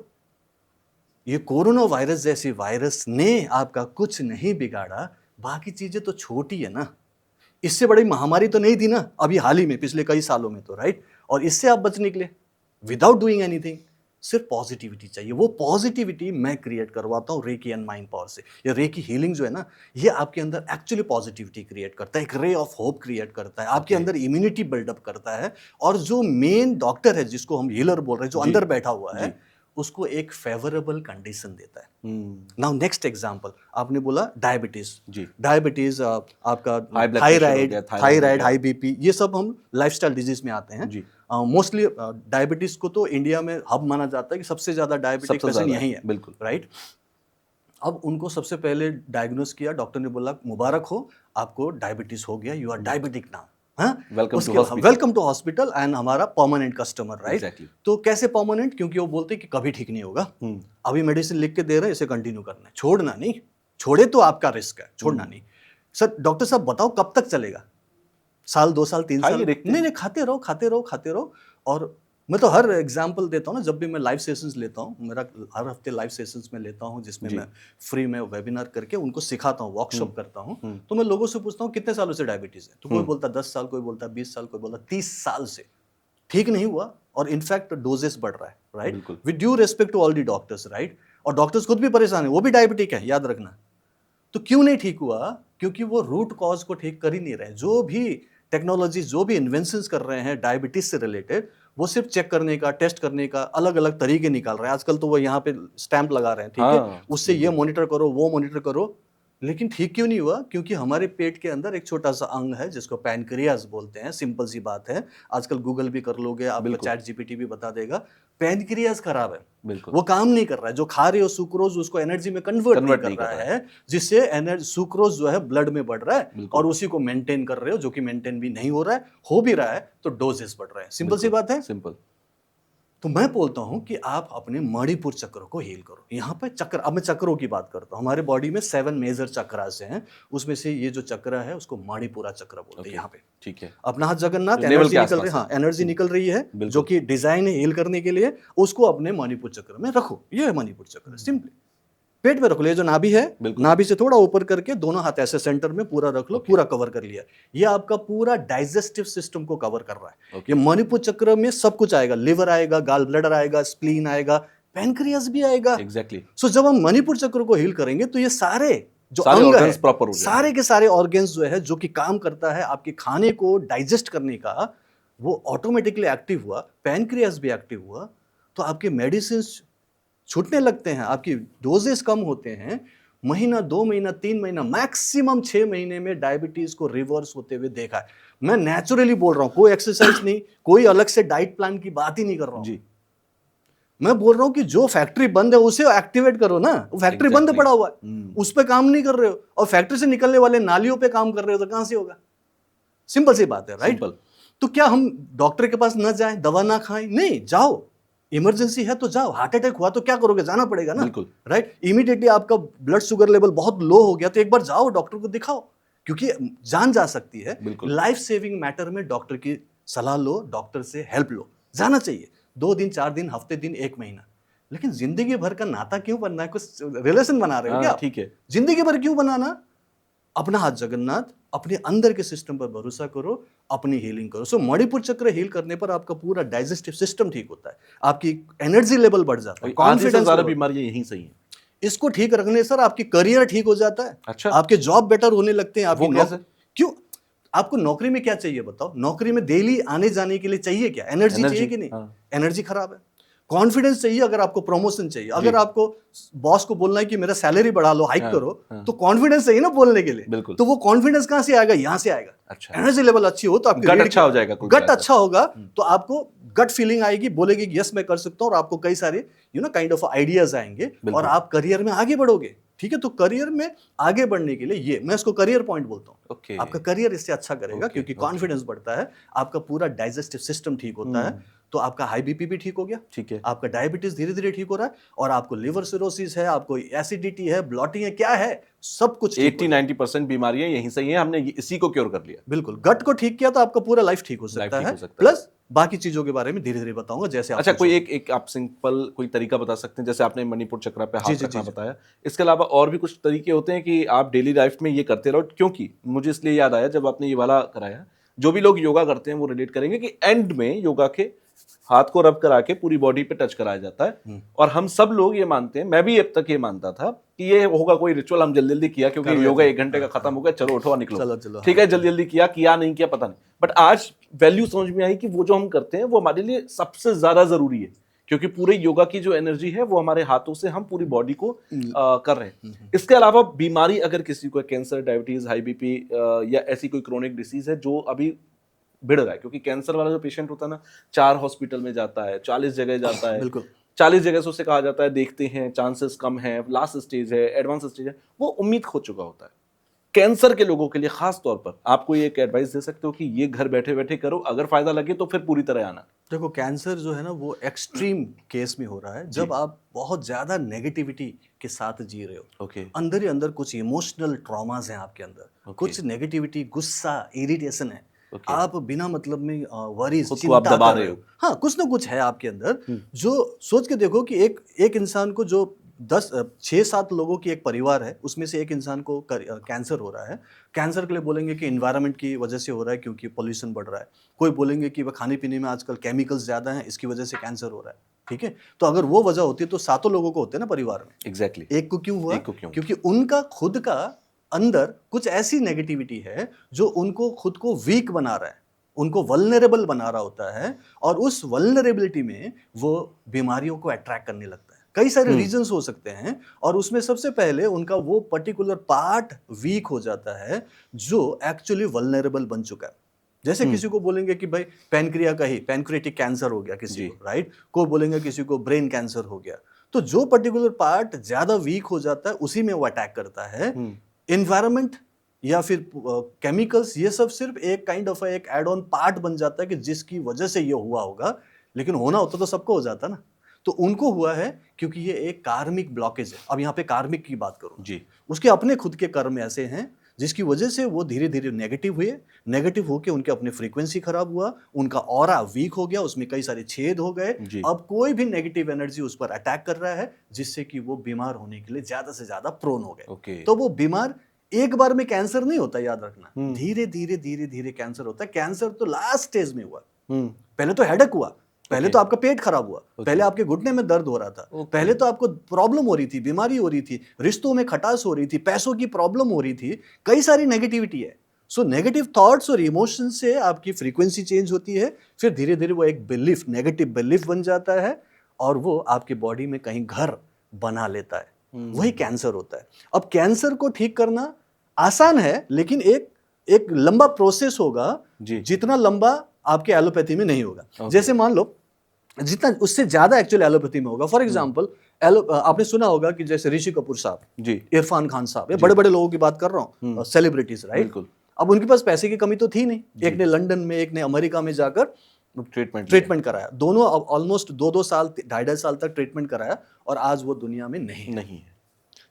ये कोरोना वायरस जैसी वायरस ने आपका कुछ नहीं बिगाड़ा, बाकी चीजें तो छोटी है ना। इससे बड़ी महामारी तो नहीं थी ना अभी हाल ही में, पिछले कई सालों में तो। राइट। और इससे आप बच निकले विदाउट डूइंग एनीथिंग। सिर्फ पॉजिटिविटी चाहिए। वो पॉजिटिविटी मैं क्रिएट करवाता हूँ रेकी एंड माइंड पावर से। ये रेकी हीलिंग जो है ना, ये आपके अंदर एक्चुअली पॉजिटिविटी क्रिएट करता है, एक रे ऑफ होप क्रिएट करता है, आपके अंदर इम्यूनिटी बिल्डअप करता है। और जो मेन डॉक्टर है, जिसको हम हीलर बोल रहे हैं, जो अंदर बैठा हुआ है, उसको एक फेवरेबल कंडीशन देता है। नाउ नेक्स्ट एग्जांपल, आपने बोला डायबिटीज। डायबिटीज आपका थायराइड, हाई बीपी, ये सब हम लाइफस्टाइल डिजीज में आते हैं। मोस्टली डायबिटीज को तो इंडिया में हब माना जाता है कि सबसे ज्यादा डायबिटिक पेशेंट यही है। बिल्कुल राइट। अब उनको सबसे पहले डायग्नोस किया, डॉक्टर ने बोला मुबारक हो, आपको डायबिटीज हो गया, you are diabetic now. Welcome to hospital and हमारा परमानेंट कस्टमर, राइट। Exactly. तो कैसे परमानेंट? क्योंकि वो बोलते कि कभी ठीक नहीं होगा, अभी मेडिसिन लिख के दे रहे हैं, इसे कंटिन्यू करना है, छोड़ना नहीं, छोड़े तो आपका रिस्क है, छोड़ना नहीं। सर डॉक्टर साहब बताओ कब तक चलेगा? साल, 2 साल, 3 साल? नहीं, खाते रहो, खाते रहो, खाते रहो। और मैं तो हर एग्जाम्पल देता हूँ ना, जब भी मैं लाइव सेशंस लेता हूँ, मेरा हर हफ्ते लाइव सेशंस में लेता हूँ, जिसमें मैं फ्री में वेबिनार करके उनको सिखाता हूँ, वर्कशॉप करता हूँ। तो मैं लोगों से पूछता हूँ कितने सालों से डायबिटीज है? तो कोई बोलता 10 साल, कोई बोलता 20 साल, कोई बोलता 30 साल से ठीक नहीं हुआ, और इनफैक्ट डोजेस बढ़ रहा है, right. With due respect to all the doctors, right. और डॉक्टर्स खुद भी परेशान है, वो भी डायबिटिक है, याद रखना। तो क्यों नहीं ठीक हुआ? क्योंकि वो रूट कॉज को ठीक कर ही नहीं रहे। जो भी टेक्नोलॉजी, जो भी इन्वेंशंस कर रहे हैं डायबिटीज से रिलेटेड, वो सिर्फ चेक करने का, टेस्ट करने का अलग अलग तरीके निकाल रहे हैं। आजकल तो वो यहाँ पे स्टैंप लगा रहे हैं, ठीक है, उससे ये मॉनिटर करो, वो मॉनिटर करो, लेकिन ठीक क्यों नहीं हुआ? क्योंकि हमारे पेट के अंदर एक छोटा सा अंग है जिसको पैनक्रियाज बोलते हैं। सिंपल सी बात है, आजकल गूगल भी कर लोगे, आपका चैट जीपीटी भी बता देगा। पैनक्रियाज खराब है, वो काम नहीं कर रहा है। जो खा रहे हो सुक्रोज, उसको एनर्जी में कन्वर्ट नहीं कर रहा है, जिससे एनर्जी सुक्रोज जो है ब्लड में बढ़ रहा है, और उसी को मेंटेन कर रहे हो, जो कि मेंटेन भी नहीं हो रहा है, हो भी रहा है तो डोजेस बढ़ रहे हैं। सिंपल सी बात है, सिंपल। तो मैं बोलता हूं कि आप अपने मणिपुर चक्र को हील करो। यहाँ पे चक्र, अब मैं चक्रों की बात करता हूँ। हमारे बॉडी में 7 मेजर चक्रास हैं, उसमें से ये जो चक्र है उसको मणिपुरा चक्र बोलते हैं। यहाँ पे ठीक है, अपना हाथ जगन्नाथ, एनर्जी निकल रही है, हाँ एनर्जी निकल रही है, जो कि डिजाइन है हील करने के लिए, उसको अपने मणिपुर चक्र में रखो। ये है मणिपुर चक्र, सिंपली पेट में रख लो। ये जो नाभि है, नाभि से थोड़ा ऊपर करके दोनों हाथ ऐसे सेंटर में पूरा रख लो, पूरा कवर कर लिया। ये आपका पूरा डाइजेस्टिव सिस्टम को कवर कर रहा है। ये मणिपुर चक्र में सब कुछ आएगा, लिवर आएगा, गाल ब्लैडर आएगा, स्प्लीन आएगा, पैनक्रियास भी आएगा। एग्जैक्टली। सो जब हम मणिपुर चक्र को हील करेंगे तो ये सारे जो अंग है, सारे के सारे ऑर्गन्स जो है, जो कि काम करता है आपके खाने को डाइजेस्ट करने का, वो ऑटोमेटिकली एक्टिव हुआ। पैनक्रियास भी एक्टिव हुआ, तो आपके मेडिसिन छूटने लगते हैं, आपकी डोजेस कम होते हैं। महीना, 2 महीना, 3 महीना, मैक्सिमम 6 महीने में डायबिटीज को रिवर्स होते हुए देखा है। मैं नेचुरली बोल रहा हूं, कोई एक्सरसाइज नहीं, कोई अलग से डाइट प्लान की बात ही नहीं कर रहा हूं जी। मैं बोल रहा हूं कि जो फैक्ट्री बंद है उसे एक्टिवेट करो ना। वो फैक्ट्री बंद पड़ा हुआ है, उस पर काम नहीं कर रहे हो, और फैक्ट्री से निकलने वाले नालियों पे काम कर रहे हो, तो कहां से होगा? सिंपल सी बात है, राइट। तो क्या हम डॉक्टर के पास न जाएं, दवा ना खाएं? नहीं, जाओ, इमरजेंसी है तो जाओ। हार्ट अटैक हुआ तो क्या करोगे? जाना पड़ेगा ना, बिल्कुल, राइट। इमीडिएटली आपका ब्लड शुगर लेवल बहुत लो हो गया तो एक बार जाओ डॉक्टर को दिखाओ, क्योंकि जान जा सकती है। लाइफ सेविंग मैटर में डॉक्टर की सलाह लो, डॉक्टर से हेल्प लो। जाना चाहिए 2 दिन, 4 दिन, हफ्ते दिन, 1 महीना, लेकिन जिंदगी भर का नाता क्यों बनना है? कुछ रिलेशन बना रहे हो क्या? ठीक है, जिंदगी भर क्यों बनाना? अपना हाथ जगन्नाथ, अपने अंदर के सिस्टम पर भरोसा करो, अपनी हीलिंग करो। सो मणिपुर चक्र हील करने पर आपका पूरा डाइजेस्टिव सिस्टम ठीक होता है, आपकी एनर्जी लेवल बढ़ जाता है, कॉन्फिडेंस। ज़्यादा बीमारियां यहीं सही है। इसको ठीक रखने सर आपकी करियर ठीक हो जाता है। अच्छा, आपके जॉब बेटर होने लगते हैं। आपकी क्यों? आपको नौकरी में क्या चाहिए बताओ? नौकरी में डेली आने जाने के लिए चाहिए क्या? एनर्जी चाहिए कि नहीं? एनर्जी खराब है। कॉन्फिडेंस चाहिए, अगर आपको प्रमोशन चाहिए, अगर आपको बॉस को बोलना है कि मेरा सैलरी बढ़ा लो, हाइक करो, तो कॉन्फिडेंस चाहिए ना बोलने के लिए। तो वो कॉन्फिडेंस कहां से आएगा? यहां से आएगा। अच्छा, एनर्जी लेवल अच्छी हो तो आपकी गट अच्छा हो जाएगा। गट अच्छा होगा तो आपको गट फीलिंग आएगी, बोलेगी यस मैं कर सकता हूं, और आपको कई सारे काइंड ऑफ आइडियाज आएंगे, और आप करियर में आगे बढ़ोगे। ठीक है, तो करियर में आगे बढ़ने के लिए ये मैं इसको करियर पॉइंट बोलता हूँ। आपका करियर इससे अच्छा करेगा, क्योंकि कॉन्फिडेंस बढ़ता है, आपका पूरा डाइजेस्टिव सिस्टम ठीक होता है, तो आपका हाई बीपी भी ठीक हो गया, ठीक है, आपका डायबिटीज धीरे धीरे ठीक हो रहा है, और आपको लिवर सिरोसिस है, आपको एसिडिटी है, ब्लॉटिंग है, क्या है, सब कुछ 80-90% बीमारियां यहीं से ही हैं, हमने इसी को क्योर कर लिया। बिल्कुल, गट को ठीक किया तो आपका पूरा लाइफ ठीक हो सकता है। प्लस बाकी चीजों के बारे में धीरे धीरे बताऊंगा, जैसे अच्छा कोई एक आप सिंपल कोई तरीका बता सकते हैं? जैसे आपने मणिपुर चक्र पे हाथ रखना बताया, इसके अलावा और भी कुछ तरीके होते हैं कि आप डेली लाइफ में ये करते रहो? क्योंकि मुझे इसलिए याद आया, जब आपने ये वाला कराया, जो भी लोग योगा करते हैं वो रिलेट करेंगे कि एंड में योगा के हाथ को रब करा के पूरी बॉडी पे टच कराया जाता है, और हम सब लोग ये मानते हैं, मैं भी अब तक ये मानता था कि ये होगा कोई रिचुअल, हम जल्दी जल्दी किया क्योंकि योगा 1 घंटे का खत्म हो गया, चलो उठो निकलो, ठीक है, जल्दी जल्दी किया नहीं किया पता नहीं, बट आज वैल्यू समझ में आई कि वो जो हम करते हैं वो हमारे लिए सबसे ज्यादा जरूरी है, क्योंकि पूरे योगा की जो एनर्जी है वो हमारे हाथों से हम पूरी बॉडी को कर रहे हैं। इसके अलावा बीमारी अगर किसी को कैंसर, डायबिटीज, हाई बीपी या ऐसी कोई क्रोनिक डिसीज है जो अभी भिड़ रहा है, क्योंकि कैंसर वाला जो पेशेंट होता है ना, 4 हॉस्पिटल में जाता है, 40 जगह जाता है, 40 जगह से उसे कहा जाता है देखते हैं, चांसेस कम है, लास्ट स्टेज है, एडवांस स्टेज है, वो उम्मीद खो चुका होता है। कैंसर के लोगों के लिए खास तौर पर आप कोई एक एडवाइस दे सकते हो कि ये घर बैठे बैठे करो, अगर फायदा लगे तो फिर पूरी तरह आना? देखो, कैंसर जो है ना वो एक्सट्रीम केस में हो रहा है जब आप बहुत ज्यादा नेगेटिविटी के साथ जी रहे हो। ओके। अंदर ही अंदर कुछ इमोशनल ट्रॉमास हैं आपके अंदर, कुछ नेगेटिविटी, गुस्सा, इरिटेशन है। आप बिना मतलब में वरीज, खुद को आप चिंता दबा कर रहे रहे हो। हो। हाँ, कुछ ना कुछ है आपके अंदर। जो सोच के देखो कि एक इंसान को जो 6-7 लोगों की एक परिवार है, उसमें से एक इंसान को कैंसर हो रहा है। कैंसर के लिए बोलेंगे कि एनवायरनमेंट की वजह से हो रहा है क्योंकि पोल्यूशन बढ़ रहा है। कोई बोलेंगे कि वह खाने पीने में आजकल केमिकल्स ज़्यादा हैं, इसकी वजह से कैंसर हो रहा है। ठीक है, तो अगर वो वजह होती तो 7 लोगों को होते ना परिवार में। एग्जैक्टली। एक को क्यों हुआ? एक को क्यों? क्योंकि उनका खुद का अंदर कुछ ऐसी नेगेटिविटी है जो उनको खुद को वीक बना रहा है, उनको वल्नरेबल बना रहा होता है, और उस वल्नरेबिलिटी में वो बीमारियों को अट्रैक्ट करने लगता है। कई सारे रीजंस हो सकते हैं, और उसमें सबसे पहले उनका वो पर्टिकुलर पार्ट वीक हो जाता है जो एक्चुअली वल्नरेबल बन चुका है। जैसे किसी को बोलेंगे कि भाई पैनक्रिया का ही पैनक्रियाटिक कैंसर हो गया किसी को, राइट? को बोलेंगे किसी को ब्रेन कैंसर हो गया। तो जो पर्टिकुलर पार्ट ज्यादा वीक हो जाता है उसी में वो अटैक करता है। एनवायरमेंट या फिर केमिकल्स, ये सब सिर्फ एक काइंड ऑफ एक एड ऑन पार्ट बन जाता है कि जिसकी वजह से ये हुआ होगा, लेकिन होना होता तो सबको हो जाता ना। तो उनको हुआ है क्योंकि ये एक कार्मिक ब्लॉकेज है। अब यहाँ पे कार्मिक की बात करूँ जी, उसके अपने खुद के कर्म ऐसे हैं जिसकी वजह से वो धीरे धीरे नेगेटिव हुए। नेगेटिव होके उनके अपने फ्रीक्वेंसी खराब हुआ, उनका ऑरा वीक हो गया, उसमें कई सारे छेद हो गए। अब कोई भी नेगेटिव एनर्जी उस पर अटैक कर रहा है जिससे कि वो बीमार होने के लिए ज्यादा से ज्यादा प्रोन हो गए। तो वो बीमार एक बार में कैंसर नहीं होता, याद रखना। धीरे धीरे धीरे धीरे कैंसर होता है। कैंसर तो लास्ट स्टेज में हुआ। पहले तो हेडेक हुआ, पहले तो आपका पेट खराब हुआ, पहले आपके घुटने में दर्द हो रहा था, पहले तो आपको प्रॉब्लम हो रही थी, बीमारी हो रही थी, रिश्तों में खटास हो रही थी, पैसों की प्रॉब्लम हो रही थी, कई सारी नेगेटिविटी है। सो नेगेटिव थॉट्स और इमोशन से आपकी फ्रीक्वेंसी चेंज होती है, फिर धीरे धीरे वो एक बिलीफ, नेगेटिव बिलीफ बन जाता है, और वो आपकी बॉडी में कहीं घर बना लेता है। वही कैंसर होता है। अब कैंसर को ठीक करना आसान है, लेकिन एक लंबा प्रोसेस होगा, जितना लंबा आपके एलोपैथी में नहीं होगा। जैसे मान लो जितना, उससे ज्यादा एक्चुअली एलोपैथी में होगा। फॉर एग्जांपल, आपने सुना होगा कि जैसे ऋषि कपूर साहब जी, इरफान खान साहब, ये बड़े बड़े लोगों की बात कर रहा हूँ, सेलिब्रिटीज, राइट? अब उनके पास पैसे की कमी तो थी नहीं। एक ने लंदन में, एक ने अमेरिका में जाकर ट्रीटमेंट कराया। दोनों ऑलमोस्ट 2-2 साल, 2.5 साल तक ट्रीटमेंट कराया, और आज वो दुनिया में नहीं है।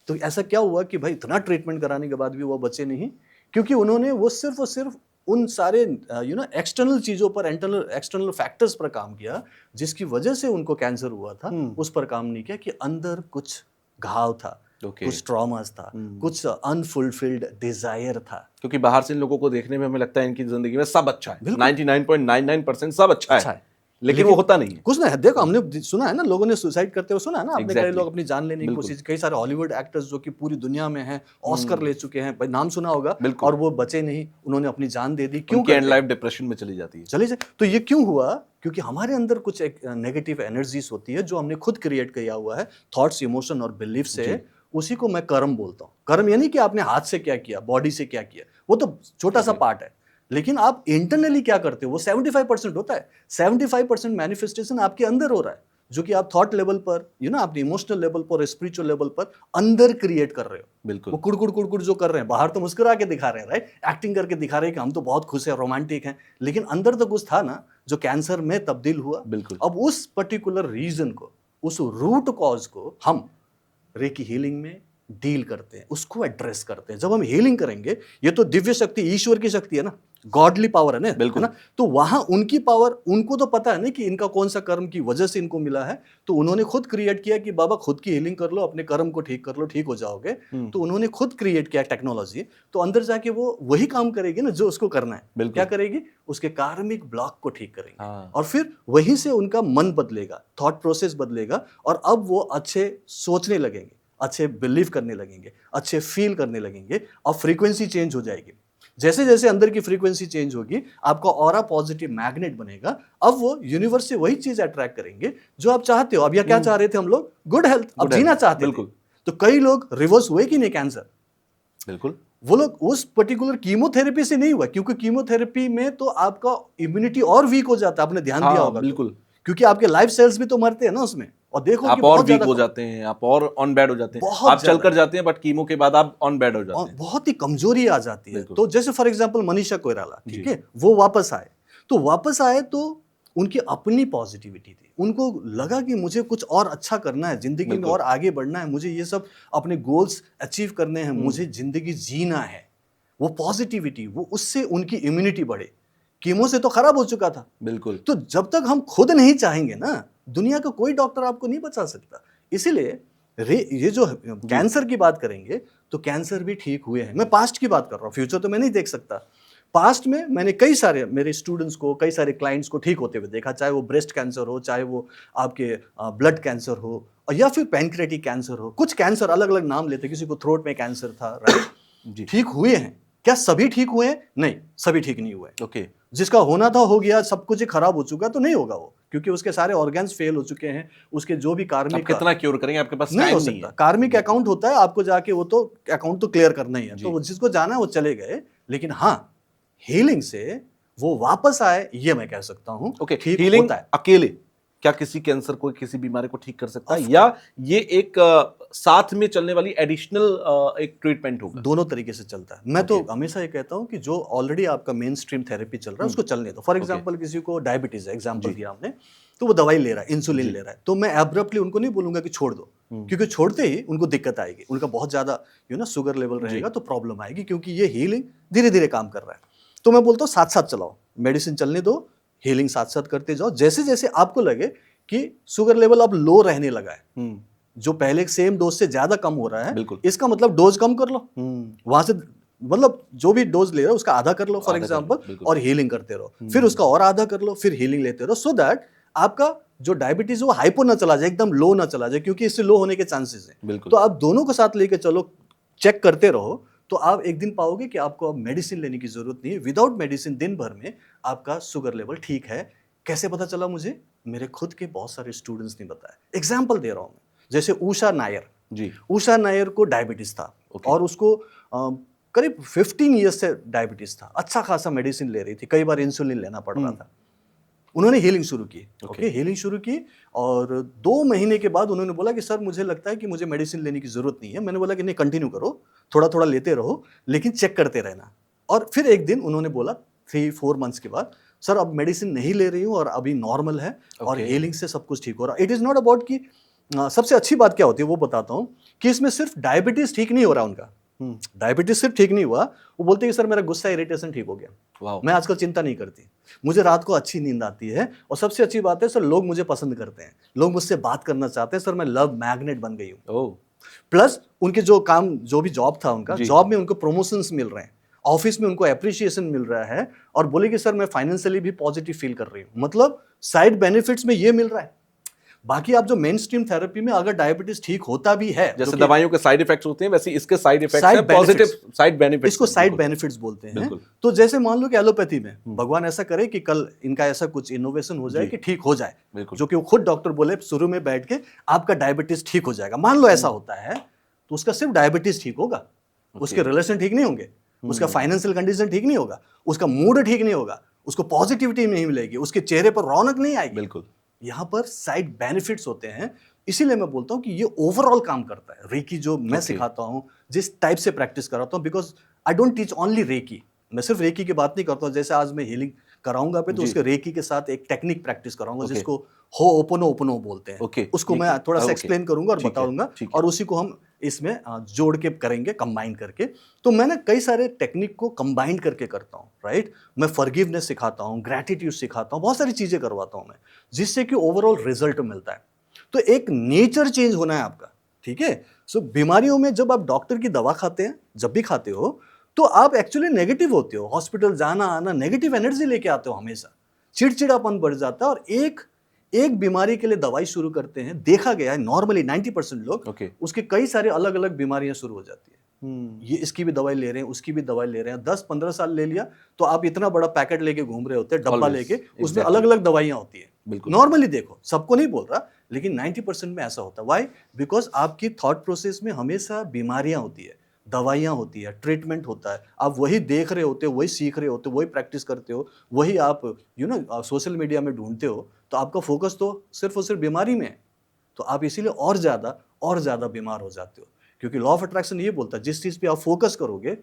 तो ऐसा क्या हुआ कि भाई इतना ट्रीटमेंट कराने के बाद भी वो बचे नहीं? क्योंकि उन्होंने वो सिर्फ और सिर्फ उन सारे एक्सटर्नल चीजों पर, एक्सटर्नल फैक्टर्स पर काम किया जिसकी वजह से उनको कैंसर हुआ था। उस पर काम नहीं किया कि अंदर कुछ घाव था, कुछ ट्रॉमास था, कुछ अनफुलफिल्ड डिजायर था। क्योंकि बाहर से इन लोगों को देखने में हमें लगता है इनकी जिंदगी में सब अच्छा है, 99.99% सब अच्छा है, लेकिन वो होता नहीं है। कुछ नहीं है। देखो, हमने सुना है ना, लोगों ने सुसाइड करते हुए सुना है ना, आपने कई लोग अपनी जान लेने की कोशिश, कई सारे हॉलीवुड एक्टर्स जो कि पूरी दुनिया में हैं, ऑस्कर ले चुके हैं, भाई नाम सुना होगा, और वो बचे नहीं, उन्होंने अपनी जान दे दी। क्यों? एंड लाइफ डिप्रेशन में चली जाती है, चली जाए। तो ये क्यों हुआ? क्योंकि हमारे अंदर कुछ एक नेगेटिव एनर्जीज होती है जो हमने खुद क्रिएट किया हुआ है, थॉट्स, इमोशन और बिलीफ से। उसी को मैं कर्म बोलता हूँ। कर्म यानी कि आपने हाथ से क्या किया, बॉडी से क्या किया, वो तो छोटा सा पार्ट है, लेकिन आप इंटरनली क्या करते हो वो 75% होता है। 75% मैनिफेस्टेशन आपके अंदर हो रहा है, जो कि आप थॉट लेवल पर, आपने इमोशनल लेवल पर, स्पिरिचुअल लेवल पर अंदर क्रिएट कर रहे हो। बिल्कुल। वो कुड़कुड़ जो कर रहे हैं, बाहर तो मुस्कुरा के दिखा रहे हैं, राइट? एक्टिंग करके दिखा रहे हैं कि हम तो बहुत खुश हैं, रोमांटिक हैं, लेकिन अंदर तो कुछ था ना जो कैंसर में तब्दील हुआ। बिल्कुल। अब उस पर्टिकुलर रीजन को, उस रूट कॉज को हम रेकी हीलिंग में डील करते हैं, उसको एड्रेस करते हैं। जब हम हीलिंग करेंगे, ये तो दिव्य शक्ति, ईश्वर की शक्ति है ना, गॉडली पावर है ना, है ना? तो वहां उनकी पावर, उनको तो पता है ना कि इनका कौन सा कर्म की वजह से इनको मिला है। तो उन्होंने खुद क्रिएट किया कि बाबा खुद की हीलिंग कर लो, अपने कर्म को ठीक कर लो, ठीक हो जाओगे। तो उन्होंने खुद क्रिएट किया टेक्नोलॉजी। तो अंदर जाके वो वही काम करेगी ना जो उसको करना है। क्या करेगी? उसके कार्मिक ब्लॉक को ठीक करेंगे, और फिर वहीं से उनका मन बदलेगा, थॉट प्रोसेस बदलेगा, और अब वो अच्छे सोचने लगेंगे, अच्छे बिलीव करने लगेंगे, अच्छे फील करने लगेंगे, और फ्रीक्वेंसी चेंज हो जाएगी। जैसे जैसे अंदर की फ्रीक्वेंसी चेंज होगी, आपका ऑरा पॉजिटिव मैग्नेट बनेगा। अब वो यूनिवर्स से वही चीज अट्रैक्ट करेंगे जो आप चाहते हो। अब यह क्या चाह रहे थे हम लोग? Good health. अब जीना चाहते थे। तो कई लोग रिवर्स हुए कि नहीं कैंसर? बिल्कुल। वो लोग उस पर्टिकुलर कीमोथेरेपी से नहीं हुआ, क्योंकि कीमोथेरेपी में तो आपका इम्यूनिटी और वीक हो जाता है। आपने ध्यान दिया होगा। बिल्कुल। क्योंकि आपके लाइफ सेल्स भी तो मरते हैं ना उसमें। और देखो आप कि और बहुत वीक ज्यादा हो जाते हैं, आप और ऑन बेड हो जाते हैं, बहुत आप चलकर जाते हैं बट कीमो के बाद आप ऑन बेड हो जाते हैं। बहुत ही कमजोरी आ जाती है। बिल्कुल। तो जैसे फॉर एग्जांपल मनीषा कोइराला, ठीक जी। है, वो वापस आए, तो वापस आए तो उनकी अपनी पॉजिटिविटी थी, उनको लगा कि मुझे कुछ और अच्छा करना है जिंदगी में, बिल्कुल। और आगे बढ़ना है, मुझे ये सब अपने गोल्स अचीव करने हैं, मुझे जिंदगी जीना है। वो पॉजिटिविटी, वो उससे उनकी इम्यूनिटी बढ़े। कीमो से तो खराब हो चुका था। बिल्कुल। तो जब तक हम खुद नहीं चाहेंगे ना, दुनिया का कोई डॉक्टर आपको नहीं बचा सकता। इसीलिए ये जो कैंसर की बात करेंगे तो कैंसर भी ठीक हुए हैं। मैं पास्ट की बात कर रहा हूँ, फ्यूचर तो मैं नहीं देख सकता। पास्ट में मैंने कई सारे मेरे स्टूडेंट्स को, कई सारे क्लाइंट्स को ठीक होते हुए देखा, चाहे वो ब्रेस्ट कैंसर हो, चाहे वो आपके ब्लड कैंसर हो, और या फिर पैनक्रेटिक कैंसर हो। कुछ कैंसर अलग अलग नाम लेते, किसी को थ्रोट में कैंसर था, राइट, ठीक हुए हैं। क्या सभी ठीक हुए हैं? नहीं, सभी ठीक नहीं हुए। ओके। जिसका होना था हो गया, सब कुछ ही खराब हो चुका, तो नहीं होगा वो, क्योंकि उसके सारे ऑर्गन्स फेल हो चुके हैं। उसके जो भी आप कार्मिक कितना क्योर करेंगे, आपके पास नहीं टाइम हो नहीं सकता। है। कार्मिक अकाउंट होता है, आपको जाके वो तो अकाउंट तो क्लियर करना ही है। जी। तो वो जिसको जाना है वो चले गए, लेकिन हाँ, हीलिंग से वो वापस आए, ये मैं कह सकता हूं। ओके, ठीक हीलिंग होता है। अकेले क्या किसी कैंसर को, किसी बीमारी को ठीक कर सकता है, Of या ये एक साथ में चलने वाली एडिशनल एक ट्रीटमेंट होगा? दोनों तरीके से चलता है। मैं तो हमेशा ये कहता हूं कि जो ऑलरेडी आपका मेन स्ट्रीम थेरेपी चल रहा है उसको चलने दो। फॉर एग्जांपल किसी को डायबिटीज है, एग्जांपल दिया हमने, तो वो दवाई ले रहा है, इंसुलिन ले रहा है, तो मैं एब्रप्टली उनको नहीं बोलूंगा कि छोड़ दो, क्योंकि छोड़ते ही उनको दिक्कत आएगी, उनका बहुत ज्यादा शुगर लेवल रहेगा, तो प्रॉब्लम आएगी, क्योंकि ये हीलिंग धीरे धीरे काम कर रहा है। तो मैं बोलता हूँ साथ साथ चलाओ, मेडिसिन चलने दो, हीलिंग साथ साथ करते जाओ। जैसे जैसे आपको लगे कि शुगर लेवल अब लो रहने लगा है, जो पहले सेम डोज से ज्यादा कम हो रहा है, बिल्कुल। इसका मतलब डोज कम कर लो, वहां से मतलब जो भी डोज ले रहे हो उसका आधा कर लो फॉर एग्जांपल, और हीलिंग करते रहो, फिर उसका और आधा कर लो, फिर हीलिंग लेते रहो, सो दैट आपका जो डायबिटीज है वो हाइपो ना चला जाए, एकदम लो ना चला जाए, क्योंकि इससे लो होने के चांसेस है। तो आप दोनों को साथ लेके चलो, चेक करते रहो, तो आप एक दिन पाओगे कि आपको अब मेडिसिन लेने की जरूरत नहीं है। विदाउट मेडिसिन दिन भर में आपका शुगर लेवल ठीक है। कैसे पता चला मुझे? मेरे खुद के बहुत सारे स्टूडेंट्स ने बताया। एग्जाम्पल दे रहा हूं मैं, जैसे उषा नायर जी। उषा नायर को डायबिटीज था, और उसको करीब 15 ईयर्स से डायबिटीज था, अच्छा खासा मेडिसिन ले रही थी, कई बार इंसुलिन लेना पड़ रहा था। उन्होंने हीलिंग शुरू की, हीलिंग शुरू की, और 2 महीने के बाद उन्होंने बोला कि सर मुझे लगता है कि मुझे मेडिसिन लेने की जरूरत नहीं है। मैंने बोला कि नहीं, कंटिन्यू करो, थोड़ा थोड़ा लेते रहो, लेकिन चेक करते रहना। और फिर एक दिन उन्होंने बोला 3-4 मंथ्स के बाद, सर अब मेडिसिन नहीं ले रही हूँ और अभी नॉर्मल है, और हीलिंग से सब कुछ ठीक हो रहा है। इट इज नॉट अबाउट कि सबसे अच्छी बात क्या होती है वो बताता हूँ, कि इसमें सिर्फ डायबिटीज ठीक नहीं हो रहा उनका, डायबिटीज सिर्फ ठीक नहीं हुआ, वो बोलते हैं कि सर मेरा गुस्सा, इरिटेशन ठीक हो गया, मैं आजकल चिंता नहीं करती, मुझे रात को अच्छी नींद आती है, और सबसे अच्छी बात है सर लोग मुझे पसंद करते हैं, लोग मुझसे बात करना चाहते हैं, सर मैं लव मैग्नेट बन गई हूँ। प्लस उनके जो काम, जो भी जॉब था उनका, जॉब में उनको प्रमोशंस मिल रहे हैं, ऑफिस में उनको एप्रिसिएशन मिल रहा है, और बोले कि सर मैं फाइनेंशियली भी पॉजिटिव फील कर रही हूँ। मतलब साइड बेनिफिट्स में ये मिल रहा है। बाकी आप जो मेन स्ट्रीम थेरेपी में अगर डायबिटीज ठीक होता भी है, जैसे दवाइयों के साइड इफेक्ट्स होते हैं, वैसे इसके साइड इफेक्ट्स हैं, पॉजिटिव साइड बेनिफिट्स, इसको साइड बेनिफिट्स बोलते हैं। तो जैसे मान लो कि एलोपैथी में भगवान ऐसा करे कि कल इनका ऐसा कुछ इनोवेशन हो जाए कि ठीक हो जाए, जो कि वो खुद डॉक्टर बोले शुरू में बैठ के आपका डायबिटीज ठीक हो जाएगा, मान लो ऐसा होता है, तो उसका सिर्फ डायबिटीज ठीक होगा, उसके रिलेशन ठीक नहीं होंगे, उसका फाइनेंशियल कंडीशन ठीक नहीं होगा, उसका मूड ठीक नहीं होगा, उसको पॉजिटिविटी नहीं मिलेगी, उसके चेहरे पर रौनक नहीं आएगी। बिल्कुल, यहाँ पर साइड बेनिफिट्स होते हैं। इसीलिए मैं बोलता हूँ कि ये ओवरऑल काम करता है। रेकी जो मैं सिखाता हूँ, जिस टाइप से प्रैक्टिस कराता हूँ, because I don't teach only reiki, मैं सिर्फ रेकी की बात नहीं करता हूँ। जैसे आज मैं हीलिंग कराऊंगा पे, तो उसके रेकी के साथ एक टेक्निक प्रैक्टिस कराऊंगा, जिसको हो ओपनो बोलते हैं। उसको मैं थोड़ा सा एक्सप्लेन करूंगा और बताऊंगा, और उसी को हम इसमें जोड़ के करेंगे, कंबाइन करके। तो मैं ना कई सारे टेक्निक को कंबाइन करके करता हूँ, राइट। मैं फॉरगिवनेस सिखाता हूँ, ग्रैटिट्यूड सिखाता हूँ, बहुत सारी चीजें करवाता हूँ मैं, जिससे कि ओवरऑल रिजल्ट मिलता है। तो एक नेचर चेंज होना है आपका, ठीक है। सो बीमारियों में जब आप डॉक्टर की दवा खाते हैं, जब भी खाते हो, तो आप एक्चुअली नेगेटिव होते हो, हॉस्पिटल जाना आना, नेगेटिव एनर्जी लेके आते हो हमेशा, चिड़चिड़ापन बढ़ जाता है। और एक बीमारी के लिए दवाई शुरू करते हैं, देखा गया है नॉर्मली 90% लोग उसके कई सारे अलग अलग बीमारियां शुरू हो जाती है। ये इसकी भी दवाई ले रहे हैं, उसकी भी दवाई ले रहे हैं, 10-15 साल ले लिया तो आप इतना बड़ा पैकेट लेके घूम रहे होते हैं, डब्बा लेके, उसमें अलग अलग दवाइयां होती है। नॉर्मली देखो, सबको नहीं बोल रहा, लेकिन 90% में ऐसा होता है। व्हाई? बिकॉज आपकी थॉट प्रोसेस में हमेशा बीमारियां होती है, दवाइयाँ होती है, ट्रीटमेंट होता है, आप वही देख रहे होते हो, वही सीख रहे होते हो, वही प्रैक्टिस करते हो, वही आप सोशल मीडिया में ढूंढते हो, तो आपका फोकस तो सिर्फ और सिर्फ बीमारी में है। तो आप इसीलिए और ज़्यादा बीमार हो जाते हो, क्योंकि लॉ ऑफ अट्रैक्शन ये बोलता है जिस चीज़ पे आप फोकस करोगे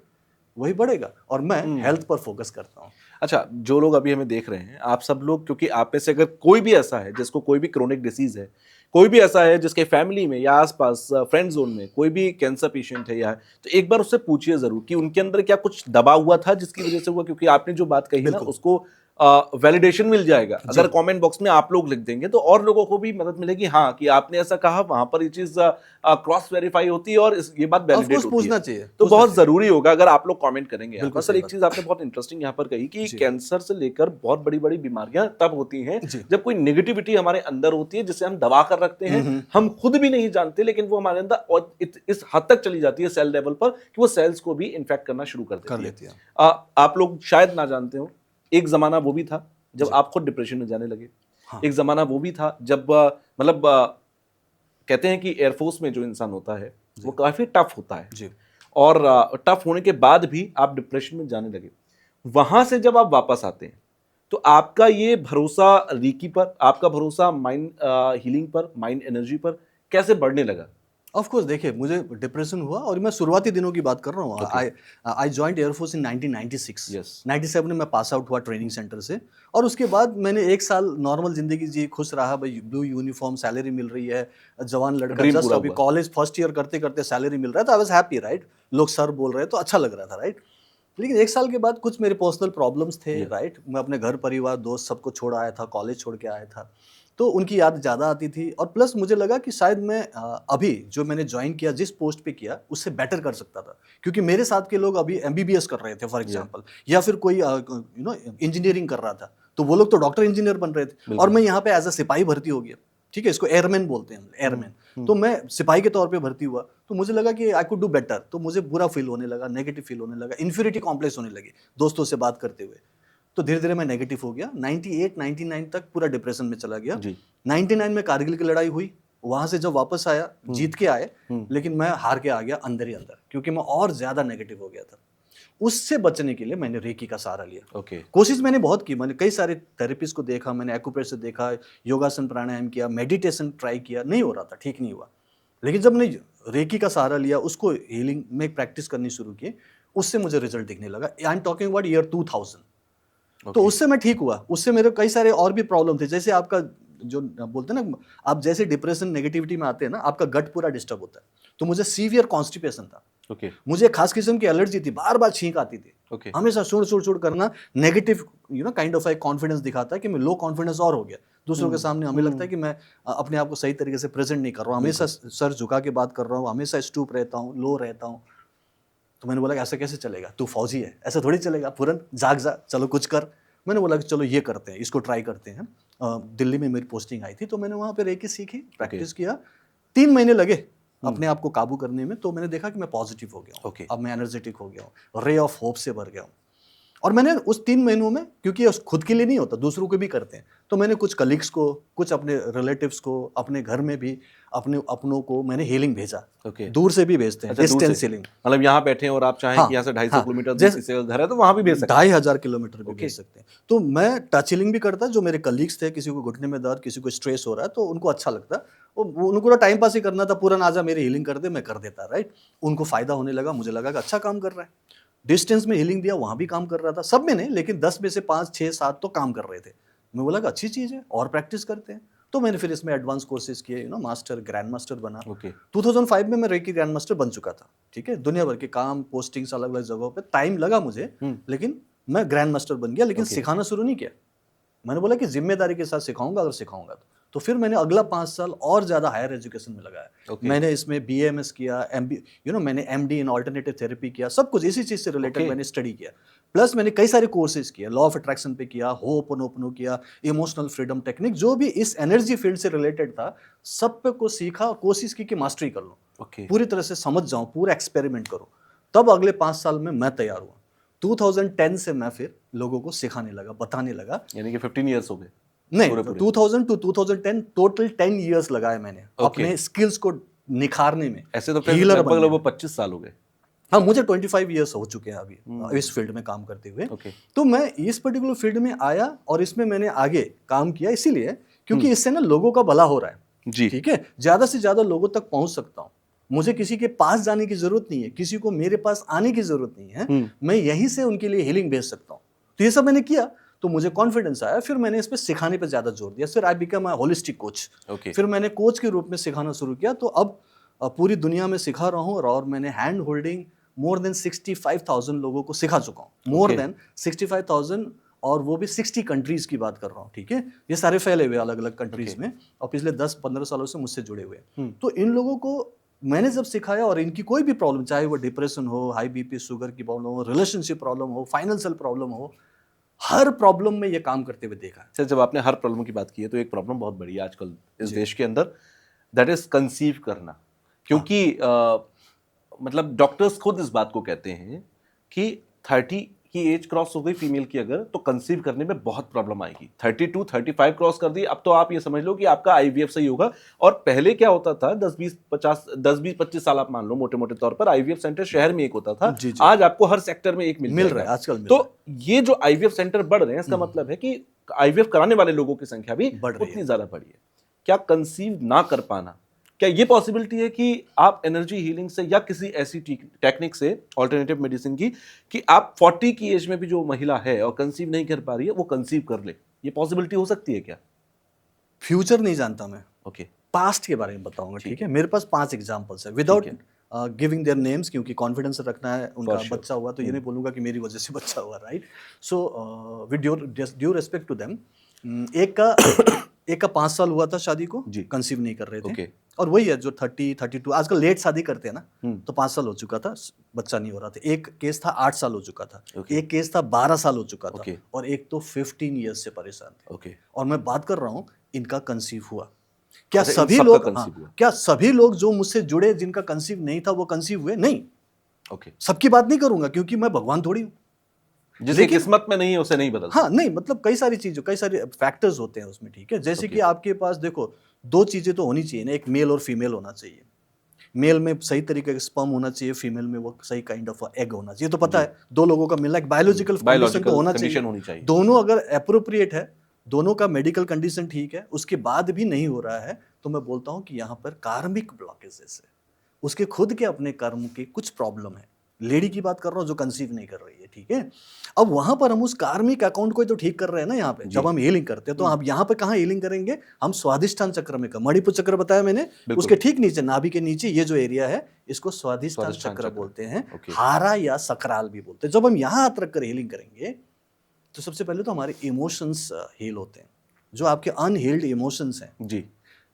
वही बढ़ेगा, और मैं हेल्थ पर फोकस करता हूँ। अच्छा, जो लोग अभी हमें देख रहे हैं, आप सब लोग, क्योंकि आप में से अगर कोई भी ऐसा है जिसको कोई भी क्रोनिक डिसीज है, कोई भी ऐसा है जिसके फैमिली में या आसपास फ्रेंड जोन में कोई भी कैंसर पेशेंट है, या तो एक बार उससे पूछिए जरूर कि उनके अंदर क्या कुछ दबा हुआ था जिसकी वजह से हुआ, क्योंकि आपने जो बात कही ना बिल्कुल। उसको वैलिडेशन मिल जाएगा। अगर कमेंट बॉक्स में आप लोग लिख देंगे तो और लोगों को भी मदद मिलेगी, हाँ कि आपने ऐसा कहा, वहां पर ये चीज क्रॉस वेरीफाई होती है और ये बात ऑफ वैलिडेट कोर्स होती पूछना है। चाहिए, तो पूछना बहुत चाहिए। जरूरी होगा अगर आप लोग कमेंट करेंगे। बिल्कुल सर, सही एक बात। चीज आपने बहुत इंटरेस्टिंग यहाँ पर कही कि जी। कैंसर से लेकर बहुत बड़ी बड़ी बीमारियां तब होती हैं जी। जब कोई नेगेटिविटी हमारे अंदर होती है जिसे हम दबा कर रखते हैं, हम खुद भी नहीं जानते, लेकिन वो हमारे अंदर और इस हद तक चली जाती है सेल लेवल पर कि वो सेल्स को भी इन्फेक्ट करना शुरू कर देती है। आप लोग शायद ना जानते हो, एक जमाना वो भी था जब आप खुद डिप्रेशन में जाने लगे। हाँ। एक जमाना वो भी था जब मतलब कहते हैं कि एयरफोर्स में जो इंसान होता है वो काफी टफ होता है जी। और टफ होने के बाद भी आप डिप्रेशन में जाने लगे। वहां से जब आप वापस आते हैं तो आपका ये भरोसा रीकी पर, आपका भरोसा माइंड हीलिंग पर, माइंड एनर्जी पर कैसे बढ़ने लगा? ऑफ कोर्स, देखिए मुझे डिप्रेशन हुआ और मैं शुरुआती दिनों की बात कर रहा हूँ। I joined air force in 1996। Yes. 97 में मैं पास आउट हुआ ट्रेनिंग सेंटर से, और उसके बाद मैंने एक साल नॉर्मल जिंदगी जी, खुश रहा, भाई ब्लू यूनिफॉर्म, सैलरी मिल रही है, जवान लड़का, Dream जस्ट पूरा अभी हुआ। कॉलेज फर्स्ट ईयर करते करते सैलरी मिल रहा है, तो आई वाज हैप्पी, राइट। लोग सर बोल रहे हैं तो अच्छा लग रहा था, राइट। लेकिन एक साल के बाद कुछ मेरे पर्सनल प्रॉब्लम्स थे, राइट। मैं अपने घर परिवार दोस्त सबको छोड़ आया था, कॉलेज छोड़ के आया था, तो उनकी याद ज़्यादा आती थी, और प्लस मुझे लगा कि शायद मैं अभी जो मैंने ज्वाइन किया, जिस पोस्ट पे किया, उससे बेटर कर सकता था, क्योंकि मेरे साथ के लोग अभी एमबीबीएस कर रहे थे फॉर एग्जांपल, या फिर कोई इंजीनियरिंग कर रहा था, तो वो लोग तो डॉक्टर इंजीनियर बन रहे थे, और मैं यहाँ पे एज अ सिपाही भर्ती हो गया। ठीक है, इसको एयरमैन बोलते हैं, एयरमैन। तो मैं सिपाही के तौर पे भर्ती हुआ, तो मुझे लगा कि आई कुड डू बेटर, तो मुझे बुरा फील होने लगा, नेगेटिव फील होने लगा, इन्फ्यूरिटी कॉम्प्लेक्स होने लगी दोस्तों से बात करते हुए। तो धीरे धीरे मैं नेगेटिव हो गया, 98 99 तक पूरा डिप्रेशन में चला गया। 99 में कारगिल की लड़ाई हुई, वहां से जब वापस आया, जीत के आए, लेकिन मैं हार के आ गया अंदर ही अंदर, क्योंकि मैं और ज्यादा नेगेटिव हो गया था। उससे बचने के लिए मैंने रेकी का सहारा लिया। कोशिश मैंने बहुत की, मैंने कई सारे थेरेपिस्ट को देखा, मैंने एक्यूप्रेशर देखा, योगासन प्राणायाम किया, मेडिटेशन ट्राई किया, नहीं हो रहा था, ठीक नहीं हुआ। लेकिन जब मैंने रेकी का सहारा लिया, उसको हीलिंग में प्रैक्टिस करनी शुरू की, उससे मुझे रिजल्ट दिखने लगा। I am talking about year 2000। तो उससे मैं ठीक हुआ। उससे मेरे कई सारे और भी प्रॉब्लम थे, जैसे आपका जो बोलते हैं ना, आप जैसे डिप्रेशन नेगेटिविटी में आते हैं ना, आपका गट पूरा डिस्टर्ब होता है। तो मुझे सीवियर कॉन्स्टिपेशन था। मुझे खास किस्म की एलर्जी थी, बार बार छींक आती थी, हमेशा सुड़ करना, नेगेटिव काइंड ऑफ कॉन्फिडेंस दिखाता है कि मैं लो कॉन्फिडेंस और हो गया दूसरों के सामने। हमें लगता है कि मैं अपने आप को सही तरीके से प्रेजेंट नहीं कर रहा हूँ, हमेशा सर झुका के बात कर रहा हूँ, हमेशा स्टूप रहता हूँ, लो रहता हूँ। तो मैंने बोला कि ऐसा कैसे चलेगा, तू फौजी है, ऐसा थोड़ी चलेगा, पूरन जाग जा, चलो कुछ कर। मैंने बोला कि चलो ये करते हैं, इसको ट्राई करते हैं। दिल्ली में मेरी पोस्टिंग आई थी, तो मैंने वहाँ पे रेकी सीखी, प्रैक्टिस किया। 3 महीने लगे अपने आप को काबू करने में, तो मैंने देखा कि मैं पॉजिटिव हो गया हूँ। अब मैं एनर्जेटिक हो गया हूँ, रे ऑफ होप से भर गया हूँ। और मैंने उस 3 महीनों में, क्योंकि खुद के लिए नहीं होता, दूसरों को भी करते हैं, तो मैंने कुछ कलीग्स को, कुछ अपने रिलेटिव्स को, अपने घर में भी अपने अपनों को मैंने हीलिंग भेजा। दूर से भी भेजते हैं, डिस्टेंस हीलिंग, मतलब यहाँ बैठे हैं और आप चाहें कि यहाँ से 250 किलोमीटर दूर किसी का घर है तो वहाँ भी भेज सकते हैं, 2500 किलोमीटर भी भेज सकते हैं। तो मैं टच हीलिंग भी करता, जो मेरे कलीग्स थे, किसी को घुटने में दर्द, किसी को स्ट्रेस हो रहा है, तो उनको अच्छा लगता, उनको टाइम पास ही करना था, पूरा आजा मेरी हीलिंग कर दे, मैं कर देता, राइट। उनको फायदा होने लगा, मुझे लगा कि अच्छा काम कर रहा है। डिस्टेंस में हीलिंग दिया, वहां भी काम कर रहा था, सब में नहीं, लेकिन 10 में से 5 6 7 तो काम कर रहे थे। मैं बोला कि अच्छी चीज़ है, और प्रैक्टिस करते हैं। तो मैंने फिर इसमें एडवांस कोर्सेज किए, मास्टर, ग्रैंड मास्टर बना। 2005 में मैं रेकी ग्रैंड मास्टर बन चुका था। ठीक है, दुनिया भर के काम, पोस्टिंग्स अलग अलग जगहों पे, टाइम लगा मुझे, लेकिन मैं ग्रैंड मास्टर बन गया। लेकिन सिखाना शुरू नहीं किया, मैंने बोला कि जिम्मेदारी के साथ सिखाऊंगा, अगर सिखाऊंगा तो फिर मैंने अगला 5 साल और ज़्यादा हायर एजुकेशन में लगाया। मैंने इसमें BAMS किया, मैंने MD इन ऑल्टरनेटिव थेरेपी किया, सब कुछ इसी चीज़ से रिलेटेड मैंने स्टडी किया। प्लस मैंने कई सारे कोर्सेज किया, लॉ ऑफ अट्रैक्शन पे किया, होपोनोपोनो किया, इमोशनल फ्रीडम टेक्निक, जो भी इस एनर्जी फील्ड से रिलेटेड था, सब पे को सीखा, कोशिश की कि मास्टरी कर लूँ, पूरी तरह से समझ जाऊँ, पूरा एक्सपेरिमेंट करूँ। तब अगले 5 साल में मैं तैयार हुआ। 2010 से मैं फिर लोगों को सिखाने लगा, बताने लगा। यानी कि 15 ईयर्स हो गए? नहीं, 2000 to 2010 टोटल 10 ईयर्स लगाए मैंने अपने स्किल्स को निखारने में। ऐसे तो लगभग 25 साल हो गए। हाँ, मुझे 25 ईयर्स हो चुके हैं अभी इस फील्ड में काम करते हुए। तो मैं इस पर्टिकुलर फील्ड में आया और इसमें मैंने आगे काम किया इसीलिए क्योंकि इससे ना लोगों का भला हो रहा है जी, ठीक है, ज्यादा से ज्यादा लोगों तक पहुंच सकता हूँ। मुझे किसी के पास जाने की जरूरत नहीं है, किसी को मेरे पास आने की जरूरत नहीं है, मैं यहीं से उनके लिए हीलिंग भेज सकता हूँ। तो ये सब मैंने किया तो मुझे कॉन्फिडेंस आया, फिर मैंने इस पे सिखाने पे ज्यादा जोर दिया। फिर I become a holistic coach. फिर मैंने कोच के रूप में सिखाना शुरू किया। तो अब पूरी दुनिया में सिखा रहा हूँ और मैंने हैंड होल्डिंग मोर देन 65,000 लोगों को सिखा चुका हूँ। मोर देन 65,000 और वो भी 60 कंट्रीज की बात कर रहा हूँ ठीक है। ये सारे फैले हुए अलग अलग कंट्रीज में और पिछले 10-15 सालों से मुझसे जुड़े हुए। तो इन लोगों को मैंने जब सिखाया और इनकी कोई भी प्रॉब्लम, चाहे वो डिप्रेशन हो, हाई बीपी, शुगर की प्रॉब्लम हो, रिलेशनशिप प्रॉब्लम हो, फाइनेंशियल प्रॉब्लम हो, हर प्रॉब्लम में ये काम करते हुए देखा है। सर जब आपने हर प्रॉब्लम की बात की है तो एक प्रॉब्लम बहुत बड़ी है आजकल इस देश के अंदर, दैट इज कंसीव करना। क्योंकि मतलब डॉक्टर्स खुद इस बात को कहते हैं कि 30 की एज क्रॉस हो गई फीमेल की अगर, तो कंसीव करने में बहुत प्रॉब्लम आएगी। 32, 35 क्रॉस कर दी, अब तो आप ये समझ लो कि आपका आईवीएफ सही होगा। और पहले क्या होता था, 10-20-25 साल आप मान लो मोटे मोटे तौर पर, आईवीएफ सेंटर शहर में एक होता था। आज आपको हर सेक्टर में एक मिल रहा है आजकल। तो ये जो आईवीएफ सेंटर बढ़ रहे हैं, इसका मतलब है कि आईवीएफ कराने वाले लोगों की संख्या भी उतनी ज्यादा बढ़ी है। क्या कंसीव ना कर पाना, क्या ये पॉसिबिलिटी है कि आप एनर्जी हीलिंग से या किसी ऐसी टेक्निक से, ऑल्टरनेटिव मेडिसिन की, कि आप 40 की एज में भी जो महिला है और कंसीव नहीं कर पा रही है वो कंसीव कर ले? ये पॉसिबिलिटी हो सकती है क्या? फ्यूचर नहीं जानता मैं, ओके, पास्ट के बारे में बताऊंगा ठीक है। मेरे पास 5 एग्जांपल्स है विदाउट गिविंग देयर नेम्स, क्योंकि कॉन्फिडेंस रखना है। उनका बच्चा हुआ तो ये नहीं बोलूंगा कि मेरी वजह से बच्चा हुआ, right. So with due respect to them, एक का 5 साल हुआ था शादी को, कंसीव नहीं कर रहे थे। और वही है जो 30, 32 आजकल लेट शादी करते हैं ना, तो 5 साल हो चुका था, बच्चा नहीं हो रहा था। एक केस था 8 साल हो चुका था, एक केस था 12 साल हो चुका था, और एक तो 15 ईयर्स से परेशान थे। और मैं बात कर रहा हूँ इनका कंसीव हुआ। क्या सभी लोग, क्या सभी लोग जो मुझसे जुड़े जिनका कंसीव नहीं था वो कंसीव हुए? नहीं। सबकी बात नहीं करूंगा क्योंकि मैं भगवान थोड़ी हूँ। जिसकी किस्मत में नहीं है उसे नहीं बदल। हाँ नहीं, मतलब कई सारी चीजें, कई सारे फैक्टर्स होते हैं उसमें ठीक है। जैसे कि आपके पास देखो 2 चीजें तो होनी चाहिए ना, एक मेल और फीमेल होना चाहिए। मेल में सही तरीके का स्पर्म होना चाहिए, फीमेल में वो सही काइंड ऑफ एग होना चाहिए। तो पता है 2 लोगों का मिलना, एक बायोलॉजिकल कंडीशन तो होना चाहिए। दोनों अगर एप्रोप्रिएट है, दोनों का मेडिकल कंडीशन ठीक है, उसके बाद भी नहीं हो रहा है, तो मैं बोलता हूं कि यहाँ पर कार्मिक ब्लॉकेजेस है, उसके खुद के अपने कर्म के कुछ प्रॉब्लम है। लेडी की बात कर रहा हूँ जो कंसीव नहीं कर रही है ठीक है। अब वहां पर हम उस कार्मिक अकाउंट को तो ठीक कर रहे हैं ना यहाँ पे, जब हम हीलिंग करते हैं। तो आप यहाँ पे कहाँ हीलिंग करेंगे? हम स्वादिष्ठान चक्र में, मणिपुर चक्र बताया मैंने, उसके ठीक नीचे, नाभि के नीचे ये जो एरिया है, इसको स्वादिष्ठान चक्र बोलते हैं, हारा या सकराल भी बोलते हैं। जब हम यहाँ हाथ रखकर हीलिंग करेंगे तो सबसे पहले तो हमारे इमोशंस हील होते हैं, जो आपके अनहील्ड इमोशंस हैं जी।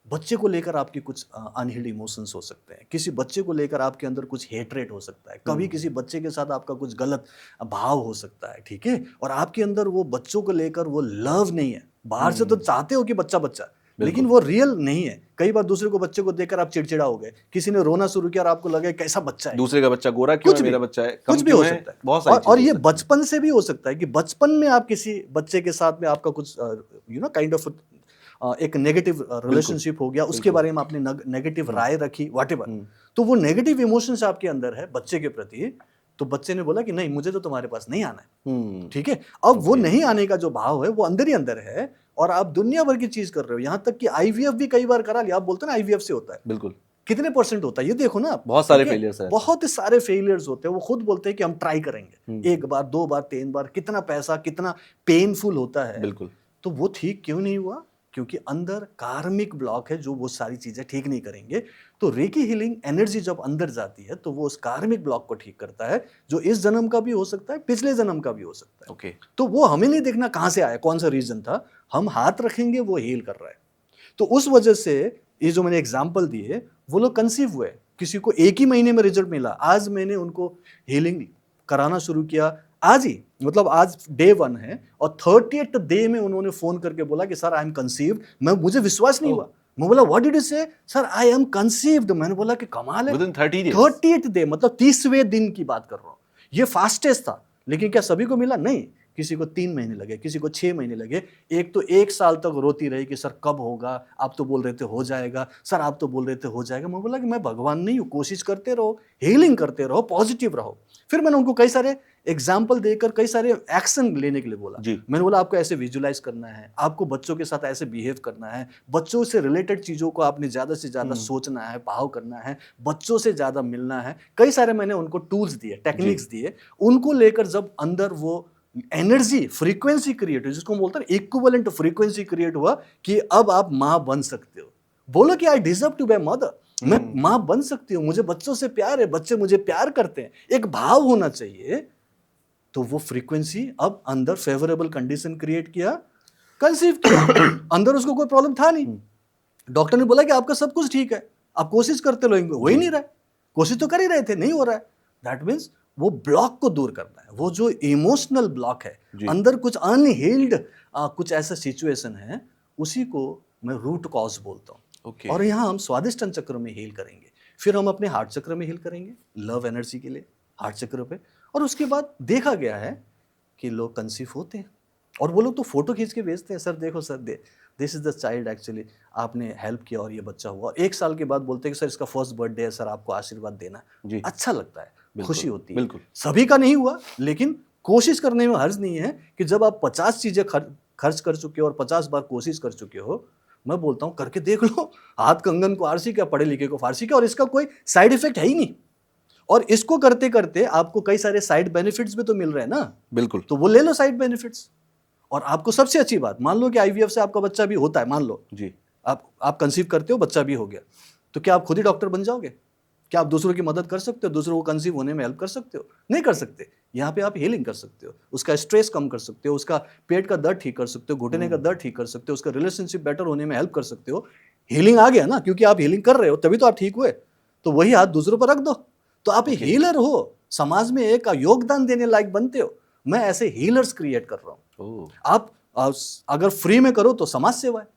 बच्चे को लेकर आपके कुछ अनहील्ड इमोशंस हो सकते हैं, किसी बच्चे को लेकर आपके अंदर कुछ हेटरेट हो सकता है, कभी किसी बच्चे के साथ आपका कुछ गलत भाव हो सकता है ठीक है। और आपके अंदर वो बच्चों को लेकर वो लव नहीं है। बाहर से तो चाहते हो कि बच्चा बच्चा, लेकिन वो रियल नहीं है। कई बार दूसरे को बच्चे को देखकर आप चिड़चिड़ा हो गए, किसी ने रोना शुरू किया और आपको लगे कैसा बच्चा है, दूसरे का बच्चा गोरा क्यों है, मेरा बच्चा है, कुछ भी हो सकता है बहुत सारी। और ये बचपन से भी हो सकता है कि बचपन में आप किसी बच्चे के साथ में आपका कुछ काइंड ऑफ एक नेगेटिव रिलेशनशिप हो गया, उसके बारे में आपने नेगेटिव राय रखी, व्हाटएवर। तो वो नेगेटिव इमोशंस आपके अंदर है बच्चे के प्रति, तो बच्चे ने बोला कि नहीं मुझे तो तुम्हारे पास नहीं आना है ठीक है। अब वो नहीं आने का जो भाव है वो अंदर ही अंदर है, और आप दुनिया भर की चीज कर रहे हो, यहाँ तक कि आईवीएफ भी कई बार करा लिया। आप बोलते हैं ना आईवीएफ से होता है, बिल्कुल कितने % होता है ये देखो ना, बहुत सारे फेलियर्स हैं, बहुत सारे फेलियर्स होते हैं। वो खुद बोलते हैं कि हम ट्राई करेंगे 1 बार 2 बार 3 बार, कितना पैसा, कितना पेनफुल होता है। बिल्कुल। तो वो ठीक क्यों नहीं हुआ? क्योंकि अंदर कार्मिक ब्लॉक है जो वो सारी चीजें ठीक नहीं करेंगे। तो रेकी हीलिंग एनर्जी जब अंदर जाती है तो वो उस कार्मिक ब्लॉक को ठीक करता है, जो इस जन्म का भी हो सकता है, पिछले जन्म का भी हो सकता है। ओके। तो वो हमें नहीं देखना कहां से आया, कौन सा रीजन था, हम हाथ रखेंगे वो हील कर रहा है। तो उस वजह से ये जो मैंने एग्जाम्पल दिए, वो लोग कंसीव हुए, किसी को 1 ही महीने में रिजल्ट मिला। आज मैंने उनको हीलिंग कराना शुरू किया, आज ही, मतलब आज डे 1 है, और 30th डे में उन्होंने फोन करके बोला कि सर आई एम कंसीव्ड। मुझे विश्वास नहीं हुआ। मैं बोला व्हाट डिड यू से? Sir I am conceived. मैंने बोला कि कमाल है, 30th डे मतलब 30वें दिन की बात कर रहा हूँ। ये फास्टेस्ट था, लेकिन क्या सभी को मिला? नहीं। किसी को 3 महीने लगे, किसी को 6 महीने लगे, एक तो 1 साल तक रोती रही कि सर कब होगा, आप तो बोल रहे थे हो जाएगा, सर आप तो बोल रहे थे हो जाएगा। मैं बोला कि मैं भगवान नहीं हूँ, कोशिश करते रहो, हीलिंग करते रहो, पॉजिटिव रहो। फिर मैंने उनको कई सारे एग्जाम्पल देकर कई सारे एक्शन लेने के लिए बोला। मैंने बोला आपको ऐसे विजुलाइज करना है, आपको बच्चों के साथ ऐसे बिहेव करना है, बच्चों से रिलेटेड चीज़ों को आपने ज़्यादा से ज़्यादा सोचना है, भाव करना है, बच्चों से ज़्यादा मिलना है। कई सारे मैंने उनको टूल्स दिए, टेक्निक्स दिए। उनको लेकर जब अंदर वो एनर्जी फ्रीक्वेंसी क्रिएट हुई, जिसको हम बोलते हैं इक्विवेलेंट फ्रीक्वेंसी क्रिएट हुआ कि अब आप माँ बन सकते हो। बोलो कि I deserve to be mother, मैं माँ बन सकती हूँ, मुझे बच्चों से प्यार है, बच्चे मुझे प्यार करते हैं, एक भाव होना चाहिए। तो वो फ्रीक्वेंसी अब अंदर फेवरेबल कंडीशन क्रिएट किया, कंसीव किया। अंदर उसको कोई प्रॉब्लम था नहीं। डॉक्टर ने बोला कि आपका सब कुछ ठीक है, आप कोशिश करते रहोगे, हो ही नहीं रहा है। कोशिश तो कर ही रहे थे, नहीं हो रहा है। दैट मीन्स वो ब्लॉक को दूर करना है, वो जो इमोशनल ब्लॉक है अंदर, कुछ अनहील्ड कुछ ऐसा सिचुएशन है, उसी को मैं रूट कॉज बोलता हूँ। और यहाँ हम स्वादिष्टान चक्र में हील करेंगे, फिर हम अपने हार्ट चक्र में हील करेंगे, लव एनर्जी के लिए हार्ट चक्र पे। और उसके बाद देखा गया है कि लोग कंसीव होते हैं और वो लोग तो फोटो खींच के भेजते हैं, सर देखो sir this is the child, actually आपने हेल्प किया और ये बच्चा हुआ। और 1 साल के बाद बोलते हैं कि सर इसका फर्स्ट बर्थडे है, सर आपको आशीर्वाद देना। अच्छा लगता है, खुशी होती है। सभी का नहीं हुआ, लेकिन कोशिश करने में हर्ज नहीं है कि जब आप 50 चीजें खर्च कर चुके हो और 50 बार कोशिश कर चुके हो, मैं बोलता हूँ करके देख लो। हाथ कंगन को आरसी क्या, पढ़े लिखे को फारसी क्या, और इसका कोई साइड इफेक्ट है ही नहीं। और इसको करते करते आपको कई सारे साइड बेनिफिट्स भी तो मिल रहे हैं ना। बिल्कुल, तो वो ले लो साइड बेनिफिट्स। और आपको सबसे अच्छी बात, मान लो कि आईवीएफ से आपका बच्चा भी होता है, मान लो जी, आप कंसीव करते हो, बच्चा भी हो गया, तो क्या आप खुद ही डॉक्टर बन जाओगे? क्या आप दूसरों की मदद कर सकते हो? दूसरों को कंसीव होने में हेल्प कर सकते हो? नहीं कर सकते। यहाँ पे आप हीलिंग कर सकते हो, उसका स्ट्रेस कम कर सकते हो, उसका पेट का दर्द ठीक कर सकते हो, घुटने का दर्द ठीक कर सकते हो, उसका रिलेशनशिप बेटर होने में हेल्प कर सकते हो। हीलिंग आ गया ना, क्योंकि आप हीलिंग कर रहे हो तभी तो आप ठीक हुए। तो वही हाथ दूसरों पर रख दो, तो आप हीलर हो, समाज में एक योगदान देने लायक बनते हो। मैं ऐसे हीलर्स क्रिएट कर रहा हूँ। आप अगर फ्री में करो तो समाज सेवा है,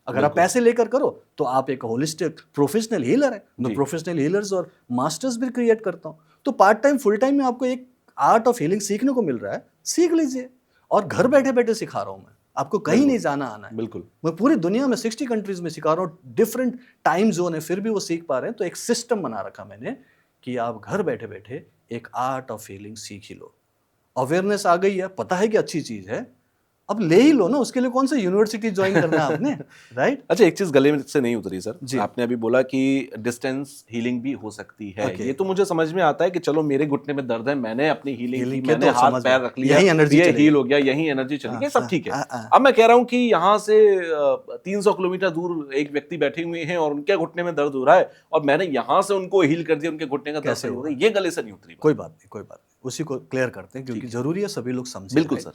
अगर आप पैसे लेकर करो तो आप एक होलिस्टिक प्रोफेशनल हीलर है। मैं प्रोफेशनल हीलर्स और मास्टर्स भी क्रिएट करता हूँ। तो पार्ट टाइम फुल टाइम में आपको एक आर्ट ऑफ हीलिंग सीखने को मिल रहा है, सीख लीजिए। और घर बैठे बैठे सिखा रहा हूँ मैं, आपको कहीं नहीं जाना आना है। बिल्कुल, मैं पूरी दुनिया में 60 कंट्रीज में सिखा रहा हूँ, डिफरेंट टाइम जोन है, फिर भी वो सीख पा रहे हैं। तो एक सिस्टम बना रखा मैंने कि आप घर बैठे बैठे एक आर्ट ऑफ हीलिंग सीख ही लो। अवेयरनेस आ गई है, पता है कि अच्छी चीज है, अब ले ही लो ना। उसके लिए कौन सा यूनिवर्सिटी ज्वाइन करना है आपने, राइट? अच्छा, एक चीज गले में से नहीं उतरी सर, आपने अभी बोला कि डिस्टेंस हीलिंग भी हो सकती है। ये तो मुझे समझ में आता है कि चलो मेरे घुटने में दर्द है, मैंने अपनी हीलिंग की, मैंने हाथ पैर रख लिया, ये हील हो गया, यही एनर्जी चली गई, सब ठीक है। अब मैं कह रहा हूँ कि यहाँ से 300 किलोमीटर दूर एक व्यक्ति बैठे हुए हैं और उनके घुटने में दर्द हो रहा है, और मैंने यहाँ से उनको हील कर दिया, उनके घुटने का दर्द हो गया, ये गले से नहीं उतरी। कोई बात नहीं, कोई बात नहीं, उसी को क्लियर करते हैं क्योंकि जरूरी है सभी लोग समझें। बिल्कुल सर।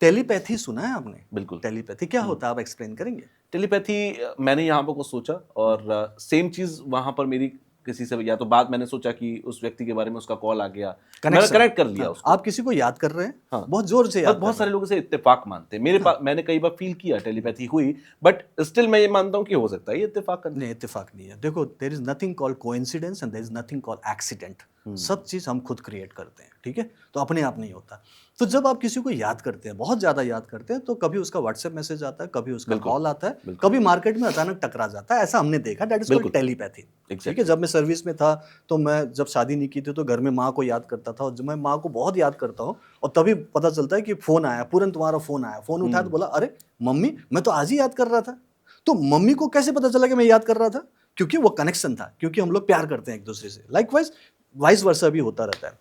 टेलीपैथी सुना है आपने? बिल्कुल। टेलीपैथी क्या होता है, आप एक्सप्लेन करेंगे? टेलीपैथी मैंने यहाँ पर कुछ सोचा और सेम चीज वहां पर मेरी किसी से, या तो बात मैंने सोचा कि उस व्यक्ति के बारे में उसका कॉल आ गया, मैंने कनेक्ट कर लिया उसको। आप किसी को याद कर रहे हैं? हाँ। बहुत जोर से याद। बहुत सारे लोग इसे इत्तेफाक मानते हैं। मेरे पास मैंने कई बार फील किया टेलीपैथी हुई, बट स्टिल मैं ये मानता हूँ कि हो सकता है ये इत्तेफाक नहीं, इत्तेफाक नहीं है। देखो, there is nothing called coincidence and there is nothing called accident. सब चीज हम खुद क्रिएट करते हैं, ठीक है? तो अपने आप नहीं होता। तो जब आप किसी को याद करते हैं, बहुत ज्यादा याद करते हैं, तो कभी उसका व्हाट्सएप मैसेज आता है, कभी उसका कॉल आता है, कभी मार्केट में अचानक टकरा जाता है। ऐसा हमने देखा, दैट इज कॉल्ड टेलीपैथी। ठीक है? जब मैं सर्विस में था तो मैं जब शादी नहीं की थी तो घर में माँ को याद करता था, और जब मैं माँ को बहुत याद करता हूँ और तभी पता चलता है कि फोन आया, पूरन तुम्हारा फोन आया। फोन उठाया तो बोला, अरे मम्मी, मैं तो आज ही याद कर रहा था। तो मम्मी को कैसे पता चला कि मैं याद कर रहा था? क्योंकि वो कनेक्शन था, क्योंकि हम लोग प्यार करते हैं एक दूसरे से। लाइकवाइज वाइस वर्सा भी होता रहता है।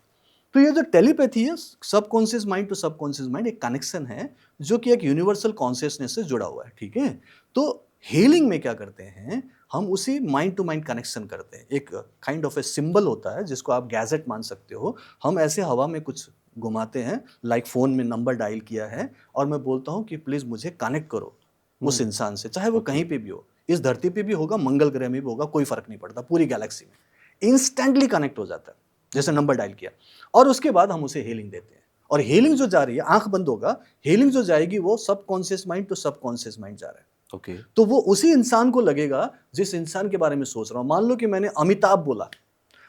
तो ये जो टेलीपैथी है, subconscious mind to subconscious mind, एक कनेक्शन है जो कि एक यूनिवर्सल कॉन्शियसनेस से जुड़ा हुआ है, ठीक है? तो हीलिंग में क्या करते हैं, हम उसी माइंड टू माइंड कनेक्शन करते हैं। एक काइंड ऑफ ए सिंबल होता है जिसको आप गैजेट मान सकते हो। हम ऐसे हवा में कुछ घुमाते हैं, लाइक फोन में नंबर डायल किया है, और मैं बोलता हूँ कि प्लीज मुझे कनेक्ट करो उस इंसान से, चाहे वो कहीं पे भी हो, इस धरती पे भी होगा, मंगल ग्रह में भी होगा, कोई फर्क नहीं पड़ता, पूरी गैलेक्सी में इंस्टेंटली कनेक्ट हो जाता है जैसे नंबर डायल किया। और उसके बाद हम उसे हीलिंग देते हैं। और हीलिंग जो जा रही है, आंख बंद होगा, हीलिंग जो जाएगी वो subconscious mind to subconscious mind जा रहा है। ओके। तो वो उसी इंसान को लगेगा जिस इंसान के बारे में सोच रहा हूं। मान लो कि मैंने अमिताभ बोला,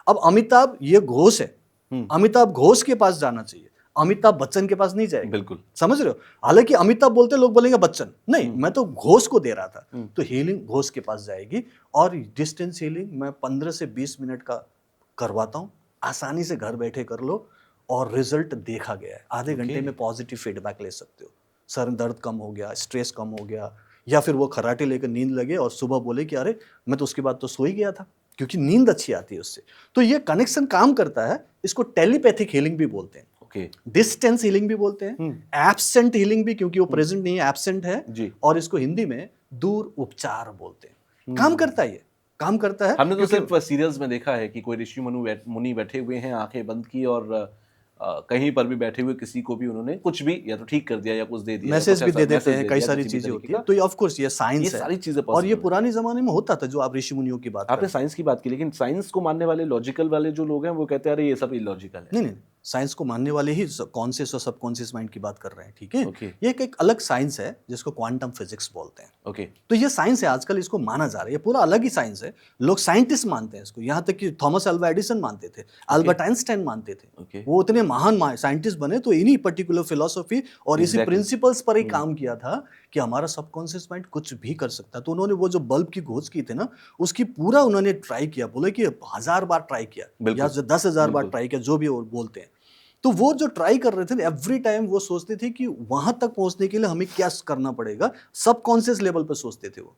अब अमिताभ ये घोष है, अमिताभ घोष के पास जाना चाहिए। अमिताभ बच्चन के पास नहीं जाएगा। बिल्कुल, समझ रहे हो? हालांकि अमिताभ बोलते लोग बोलेंगे बच्चन, नहीं मैं तो घोष को दे रहा था। तो हीलिंग घोष के पास जाएगी। और डिस्टेंस हीलिंग मैं 15 से 20 मिनट का करवाता हूँ, आसानी से घर बैठे कर लो और रिजल्ट देखा गया है। आधे घंटे में पॉजिटिव फीडबैक ले सकते हो। सर दर्द कम हो गया, स्ट्रेस कम हो गया, या फिर वो खराटे लेकर नींद लगे और सुबह बोले कि अरे मैं तो उसके बाद तो सो ही गया था, क्योंकि नींद अच्छी आती है उससे। तो ये कनेक्शन काम करता है। इसको टेलीपैथिक हीलिंग भी बोलते हैं, डिस्टेंस हीलिंग भी बोलते हैं, एब्सेंट हीलिंग भी, क्योंकि वो प्रेजेंट नहीं है, एब्सेंट है जी। और इसको हिंदी में दूर उपचार बोलते हैं। काम करता है, ये काम करता है। हमने तो सिर्फ सीरियल्स में देखा है कि कोई ऋषि मुनि बैठे हुए हैं, आंखें बंद की, और कहीं पर भी बैठे हुए किसी को भी उन्होंने कुछ भी या तो ठीक कर दिया या कुछ दे दिया, मैसेज भी दे देते हैं, कई सारी चीजें होती है। तो ये ऑफ कोर्स ये साइंस है, सारी चीजें और ये पुराने जमाने में होता था। जो आप ऋषि मुनियों की बात, आपने साइंस की बात की, लेकिन साइंस को मानने वाले, लॉजिकल वाले जो लोग हैं, वो कहते हैं अरे ये सब इलॉजिकल है। नहीं, साइंस को मानने वाले ही कॉन्शियस और सबकॉन्शियस माइंड की बात कर रहे हैं, ठीक है। ये एक अलग साइंस है जिसको क्वांटम फिजिक्स बोलते हैं। तो ये साइंस है, आजकल इसको माना जा रहा है, ये पूरा अलग ही साइंस है। लोग साइंटिस्ट मानते हैं इसको, यहाँ तक कि थॉमस अल्वा एडिसन मानते थे, अल्बर्ट आइंस्टाइन मानते थे। वो इतने महान साइंटिस्ट बने तो इन्हीं पर्टिकुलर फिलोसफी और इसी प्रिंसिपल्स पर ही काम किया था कि हमारा सबकॉन्शियस माइंड कुछ भी कर सकता है। तो उन्होंने वो जो बल्ब की खोज की थी ना, उसकी पूरा उन्होंने ट्राई किया, बोले कि 1000 बार ट्राई किया या 10,000 बार ट्राई किया, जो भी वो बोलते हैं। तो वो जो ट्राई कर रहे थे, एवरी टाइम वो सोचते थे कि वहां तक पहुंचने के लिए हमें क्या करना पड़ेगा। सबकॉन्शियस लेवल पे सोचते थे वो,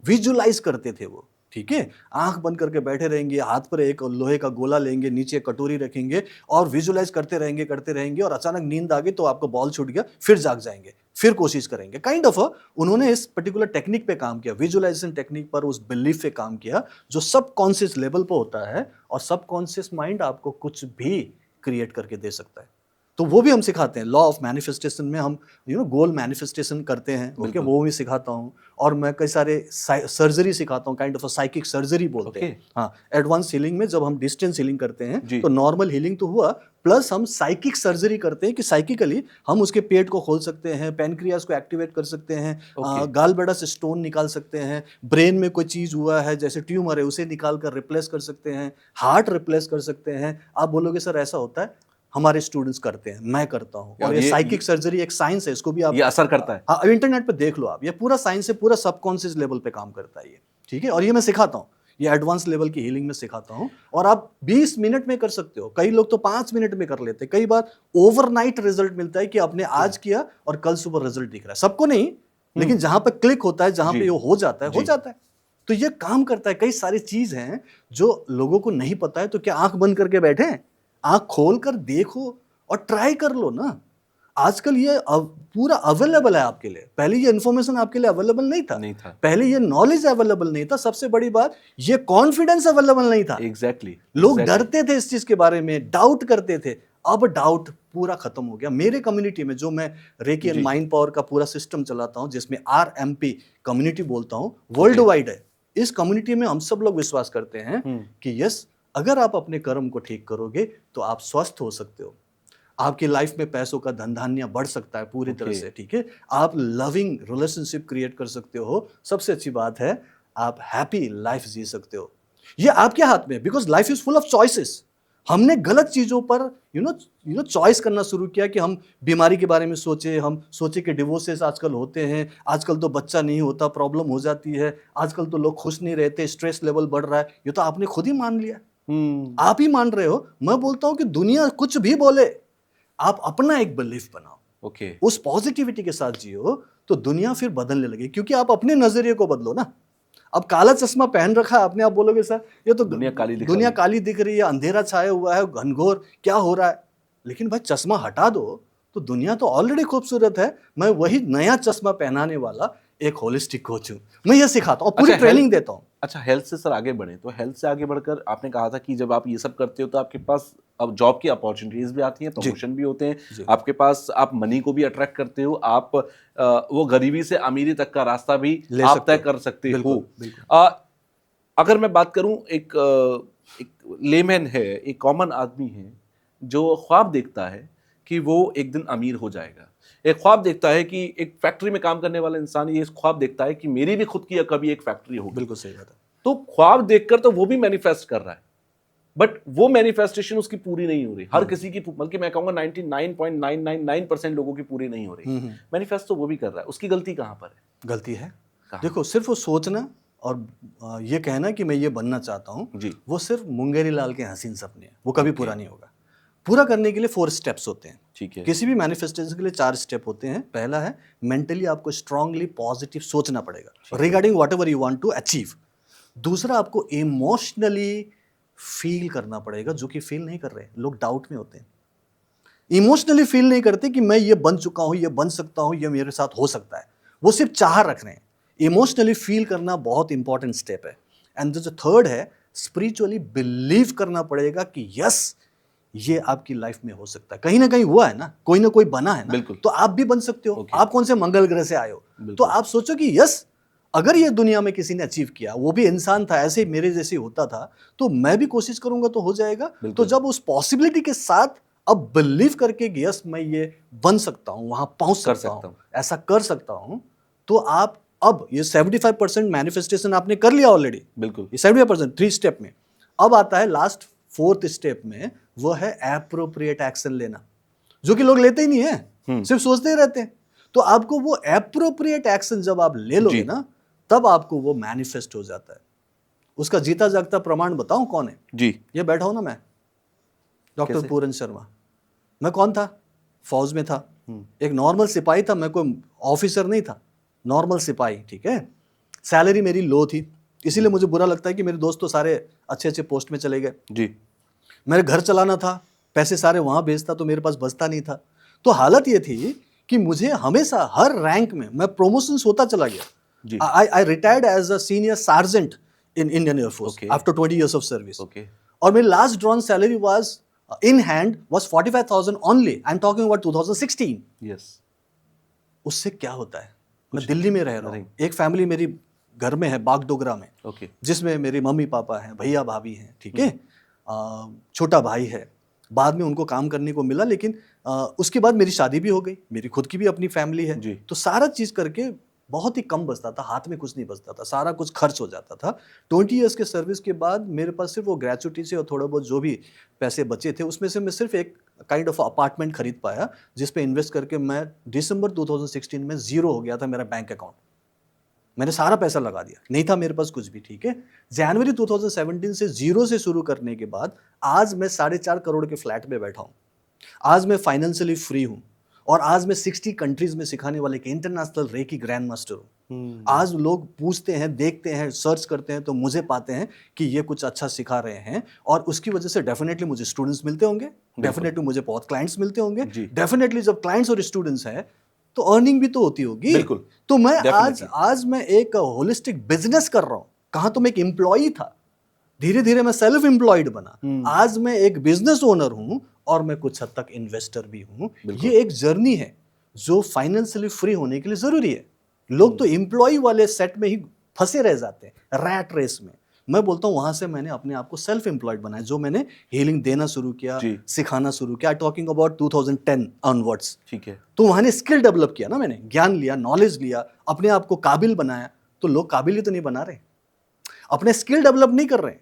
विजुलाइज करते थे वो, ठीक है। आंख बंद करके बैठे रहेंगे, हाथ पर एक लोहे का गोला लेंगे, नीचे कटोरी रखेंगे और विजुलाइज करते रहेंगे और अचानक नींद आ गई तो आपको बॉल छूट गया, फिर जाग जाएंगे, फिर कोशिश करेंगे। काइंड ऑफ उन्होंने इस पर्टिकुलर टेक्निक पे काम किया, विजुलाइजेशन टेक्निक पर, उस बिलीफ पे काम किया जो सबकॉन्शियस लेवल पर होता है। और सबकॉन्शियस माइंड आपको कुछ भी क्रिएट करके दे सकता है। तो वो भी हम सिखाते हैं। लॉ ऑफ मैनिफेस्टेशन में हम गोल मैनिफेस्टेशन करते हैं, ओके, वो भी सिखाता हूँ। और मैं कई सारे सर्जरी सिखाता हूँ, काइंड ऑफ साइकिक सर्जरी बोलते हैं। हाँ, एडवांस हीलिंग में जब हम डिस्टेंस हीलिंग करते हैं तो नॉर्मल हीलिंग तो हुआ, प्लस हम साइकिक सर्जरी करते हैं कि साइकिकली हम उसके पेट को खोल सकते हैं, पेनक्रियास को एक्टिवेट कर सकते हैं, गालब्लैडर से स्टोन निकाल सकते हैं, ब्रेन में कोई चीज हुआ है जैसे ट्यूमर है उसे निकाल कर रिप्लेस कर सकते हैं, हार्ट रिप्लेस कर सकते हैं। आप बोलोगे सर ऐसा होता है? हमारे स्टूडेंट्स करते हैं, मैं करता हूँ। और ये साइकिक सर्जरी एक साइंस है, इसको भी आप, ये असर करता है। हाँ, इंटरनेट पे देख लो आप, ये पूरा साइंस है, पूरा सबकॉन्शियस लेवल पे काम करता है ये, ठीक है। और ये मैं सिखाता हूँ, ये एडवांस लेवल की हीलिंग में सिखाता हूँ। और आप 20 मिनट में कर सकते हो, कई लोग तो 5 मिनट में कर लेते हैं। कई बार ओवरनाइट रिजल्ट मिलता है कि आपने आज किया और कल सुबह रिजल्ट दिख रहा है। सबको नहीं, लेकिन जहां पर क्लिक होता है, जहां पे ये हो जाता है। तो ये काम करता है। कई सारी चीज हैं जो लोगों को नहीं पता है। तो क्या आंख बंद करके बैठे हैं? आंख खोल कर देखो और ट्राई कर लो ना। आजकल ये पूरा अवेलेबल है आपके लिए। पहले ये इन्फॉर्मेशन आपके लिए अवेलेबल नहीं था। पहले ये नॉलेज अवेलेबल नहीं था। सबसे बड़ी बात, ये कॉन्फिडेंस अवेलेबल नहीं था। एग्जैक्टली। लोग डरते थे इस चीज के बारे में, डाउट करते थे। अब डाउट पूरा खत्म हो गया। मेरे कम्युनिटी में जो मैं रेकी एंड माइंड पावर का पूरा सिस्टम चलाता हूं, जिसमें RMP कम्युनिटी बोलता हूं, वर्ल्ड वाइड है। इस कम्युनिटी में हम सब लोग विश्वास करते हैं कि यस, अगर आप अपने कर्म को ठीक करोगे तो आप स्वस्थ हो सकते हो। आपकी लाइफ में पैसों का धन धान्य बढ़ सकता है पूरी तरह से, ठीक है। आप लविंग रिलेशनशिप क्रिएट कर सकते हो। सबसे अच्छी बात है, आप हैप्पी लाइफ जी सकते हो। ये आपके हाथ में, because life is full of choices. हमने गलत चीजों पर चॉइस करना शुरू किया कि हम बीमारी के बारे में सोचे, हम सोचे कि डिवोर्सेस आजकल होते हैं, आजकल तो बच्चा नहीं होता, प्रॉब्लम हो जाती है, आजकल तो लोग खुश नहीं रहते, स्ट्रेस लेवल बढ़ रहा है। ये तो आपने खुद ही मान लिया, आप ही मान रहे हो। मैं बोलता हूं कि दुनिया कुछ भी बोले, आप अपना एक बिलीफ बनाओ, उस पॉजिटिविटी के साथ जियो, तो दुनिया फिर बदलने लगे। क्योंकि आप अपने नजरिए को बदलो ना। अब काला चश्मा पहन रखा है आपने, आप बोलोगे सर ये तो दुनिया काली दिख रही है, अंधेरा छाया हुआ है, घनघोर क्या हो रहा है। लेकिन भाई चश्मा हटा दो तो दुनिया तो ऑलरेडी खूबसूरत है। मैं वही नया चश्मा पहनाने वाला एक होलिस्टिक कोच हूँ। मैं ये सिखाता हूँ, पूरी ट्रेनिंग देता हूँ। अच्छा, हेल्थ से सर आगे बढ़े तो हेल्थ से आगे बढ़कर आपने कहा था कि जब आप ये सब करते हो तो आपके पास अब जॉब की अपॉर्चुनिटीज भी आती हैं, प्रमोशन भी होते हैं आपके पास, आप मनी को भी अट्रैक्ट करते हो, आप वो गरीबी से अमीरी तक का रास्ता भी आप तय कर सकते हो। अगर मैं बात करूं, एक लेमैन है, एक कॉमन आदमी है जो ख्वाब देखता है कि वो एक दिन अमीर हो जाएगा, एक ख्वाब देखता है कि एक फैक्ट्री में काम करने वाला इंसान ये ख्वाब देखता है कि मेरी भी खुद की कभी एक फैक्ट्री होगी। बिल्कुल सही बात है। तो ख्वाब देखकर तो वो भी मैनिफेस्ट कर रहा है, बट वो मैनिफेस्टेशन उसकी पूरी नहीं हो रही, हर किसी की, बल्कि मैं कहूंगा 99.999% लोगों की पूरी नहीं हो रही। मैनिफेस्ट तो वो भी कर रहा है, उसकी गलती कहाँ पर है? गलती है देखो, सिर्फ वो सोचना और ये कहना कि मैं ये बनना चाहता हूँ, वो सिर्फ मुंगेरी लाल के हसीन सपने हैं, वो कभी पूरा नहीं होगा। पूरा करने के लिए 4 स्टेप्स होते हैं। ठीक है। किसी भी मैनिफेस्टेशन के लिए 4 स्टेप होते हैं। पहला है मेंटली आपको स्ट्रांगली पॉजिटिव सोचना पड़ेगा regarding whatever you want to achieve. दूसरा, आपको इमोशनली फील करना पड़ेगा, जो कि फील नहीं कर रहे, लोग डाउट में होते हैं, इमोशनली फील नहीं करते कि मैं ये बन चुका हूं, ये बन सकता हूं, ये मेरे साथ हो सकता है, वो सिर्फ चाह रख रहे हैं। इमोशनली फील करना बहुत इंपॉर्टेंट स्टेप है। एंड जो थर्ड है, स्पिरिचुअली बिलीव करना पड़ेगा कि यस, ये आपकी लाइफ में हो सकता है। कहीं ना कहीं हुआ है ना, कोई बना है ना, तो आप भी बन सकते हो। आप कौन से मंगल ग्रह से आए हो, तो आप सोचो कि यस, अगर ये दुनिया में किसी ने अचीव किया, वो भी इंसान था, ऐसे मेरे जैसे होता था, तो मैं भी कोशिश करूंगा तो हो जाएगा। तो जब उस पॉसिबिलिटी के साथ अब बिलीव करके कि यस, मैं ये बन सकता हूं, वहां पहुंच सकता हूं, ऐसा कर सकता हूं, तो आप अब ये 75% मैनिफेस्टेशन आपने कर लिया ऑलरेडी। बिल्कुल, ये 75% 3 स्टेप में। अब आता है लास्ट 4th स्टेप में, वो है एप्रोप्रिएट एक्शन लेना, जो कि लोग लेते ही नहीं है, सिर्फ सोचते ही रहते हैं। तो आपको वो एप्रोप्रिएट एक्शन जब आप ले लोगे ना, तब आपको वो मैनिफेस्ट हो जाता है। उसका जीता जागता प्रमाण बताऊं कौन है जी? ये बैठा हूं ना मैं, डॉक्टर पूरन शर्मा। मैं कौन था? फौज में था, एक नॉर्मल सिपाही था, मैं कोई ऑफिसर नहीं था, नॉर्मल सिपाही, ठीक है। सैलरी मेरी लो थी, इसीलिए मुझे बुरा लगता है कि मेरे दोस्त तो सारे अच्छे अच्छे पोस्ट में चले गए जी। मेरे घर चलाना था, पैसे सारे वहां भेजता, तो मेरे पास बचता नहीं था। तो हालत ये थी कि मुझे हमेशा हर रैंक में मैं प्रमोशन होता चला गया। I retired as a senior sergeant in Indian air force after 20 years of service. और मेरी last drawn salary was in hand was 45,000 only. I'm talking about 2016. Yes. उससे क्या होता है, मैं दिल्ली में रह रहा हूँ, एक फैमिली मेरी घर में है बागडोगरा में, जिसमें मेरे मम्मी पापा हैं, भैया भाभी हैं, ठीक है, छोटा भाई है। बाद में उनको काम करने को मिला, लेकिन उसके बाद मेरी शादी भी हो गई, मेरी खुद की भी अपनी फैमिली है, तो सारा चीज करके बहुत ही कम बचता था, हाथ में कुछ नहीं बचता था, सारा कुछ खर्च हो जाता था। 20 years के सर्विस के बाद मेरे पास सिर्फ वो ग्रेचुइटी से और थोड़ा बहुत जो भी पैसे बचे थे, उसमें से मैं सिर्फ एक काइंड ऑफ अपार्टमेंट खरीद पाया, जिस पे इन्वेस्ट करके मैं दिसंबर 2016 में जीरो हो गया था मेरा बैंक अकाउंट। मैंने सारा पैसा लगा दिया, नहीं था मेरे पास कुछ भी, ठीक है। जनवरी 2017 से जीरो से शुरू करने के बाद आज मैं 4.5 करोड़ के फ्लैट में बैठा हूँ। आज मैं फाइनेंशियली फ्री हूँ, और आज मैं 60 कंट्रीज में सिखाने वाले एक इंटरनेशनल रेकी ग्रैंड मास्टर हूँ। आज लोग पूछते हैं, देखते हैं, सर्च करते हैं, तो मुझे पाते हैं कि ये कुछ अच्छा सिखा रहे हैं, और उसकी वजह से डेफिनेटली मुझे स्टूडेंट्स मिलते होंगे, डेफिनेटली मुझे बहुत क्लाइंट्स मिलते होंगे, डेफिनेटली जब क्लाइंट्स और स्टूडेंट्स हैं तो अर्निंग भी तो होती होगी। बिल्कुल। तो मैं आज मैं एक होलिस्टिक बिजनेस कर रहा हूँ। कहाँ तो मैं एक एम्प्लॉई था, धीरे धीरे मैं सेल्फ एम्प्लॉयड बना, आज मैं एक बिजनेस ओनर हूँ, और मैं कुछ हद तक इन्वेस्टर भी हूँ। ये एक जर्नी है जो फाइनेंशियली फ्री होने के लिए जरूरी है। लोग तो एम्प्लॉय वाले सेट में ही फंसे रह जाते हैं, रैट रेस में। मैं बोलता हूँ वहां से मैंने अपने आप को सेल्फ एम्प्लॉयड बनाया, जो मैंने हीलिंग देना शुरू किया, सिखाना शुरू किया, टॉकिंग अबाउट 2010 ऑनवर्ड्स, ठीक है। तो वहां ने स्किल डेवलप किया ना, मैंने ज्ञान लिया, नॉलेज लिया, अपने आप को काबिल बनाया। तो लोग काबिल ही तो नहीं बना रहे, अपने स्किल डेवलप नहीं कर रहे,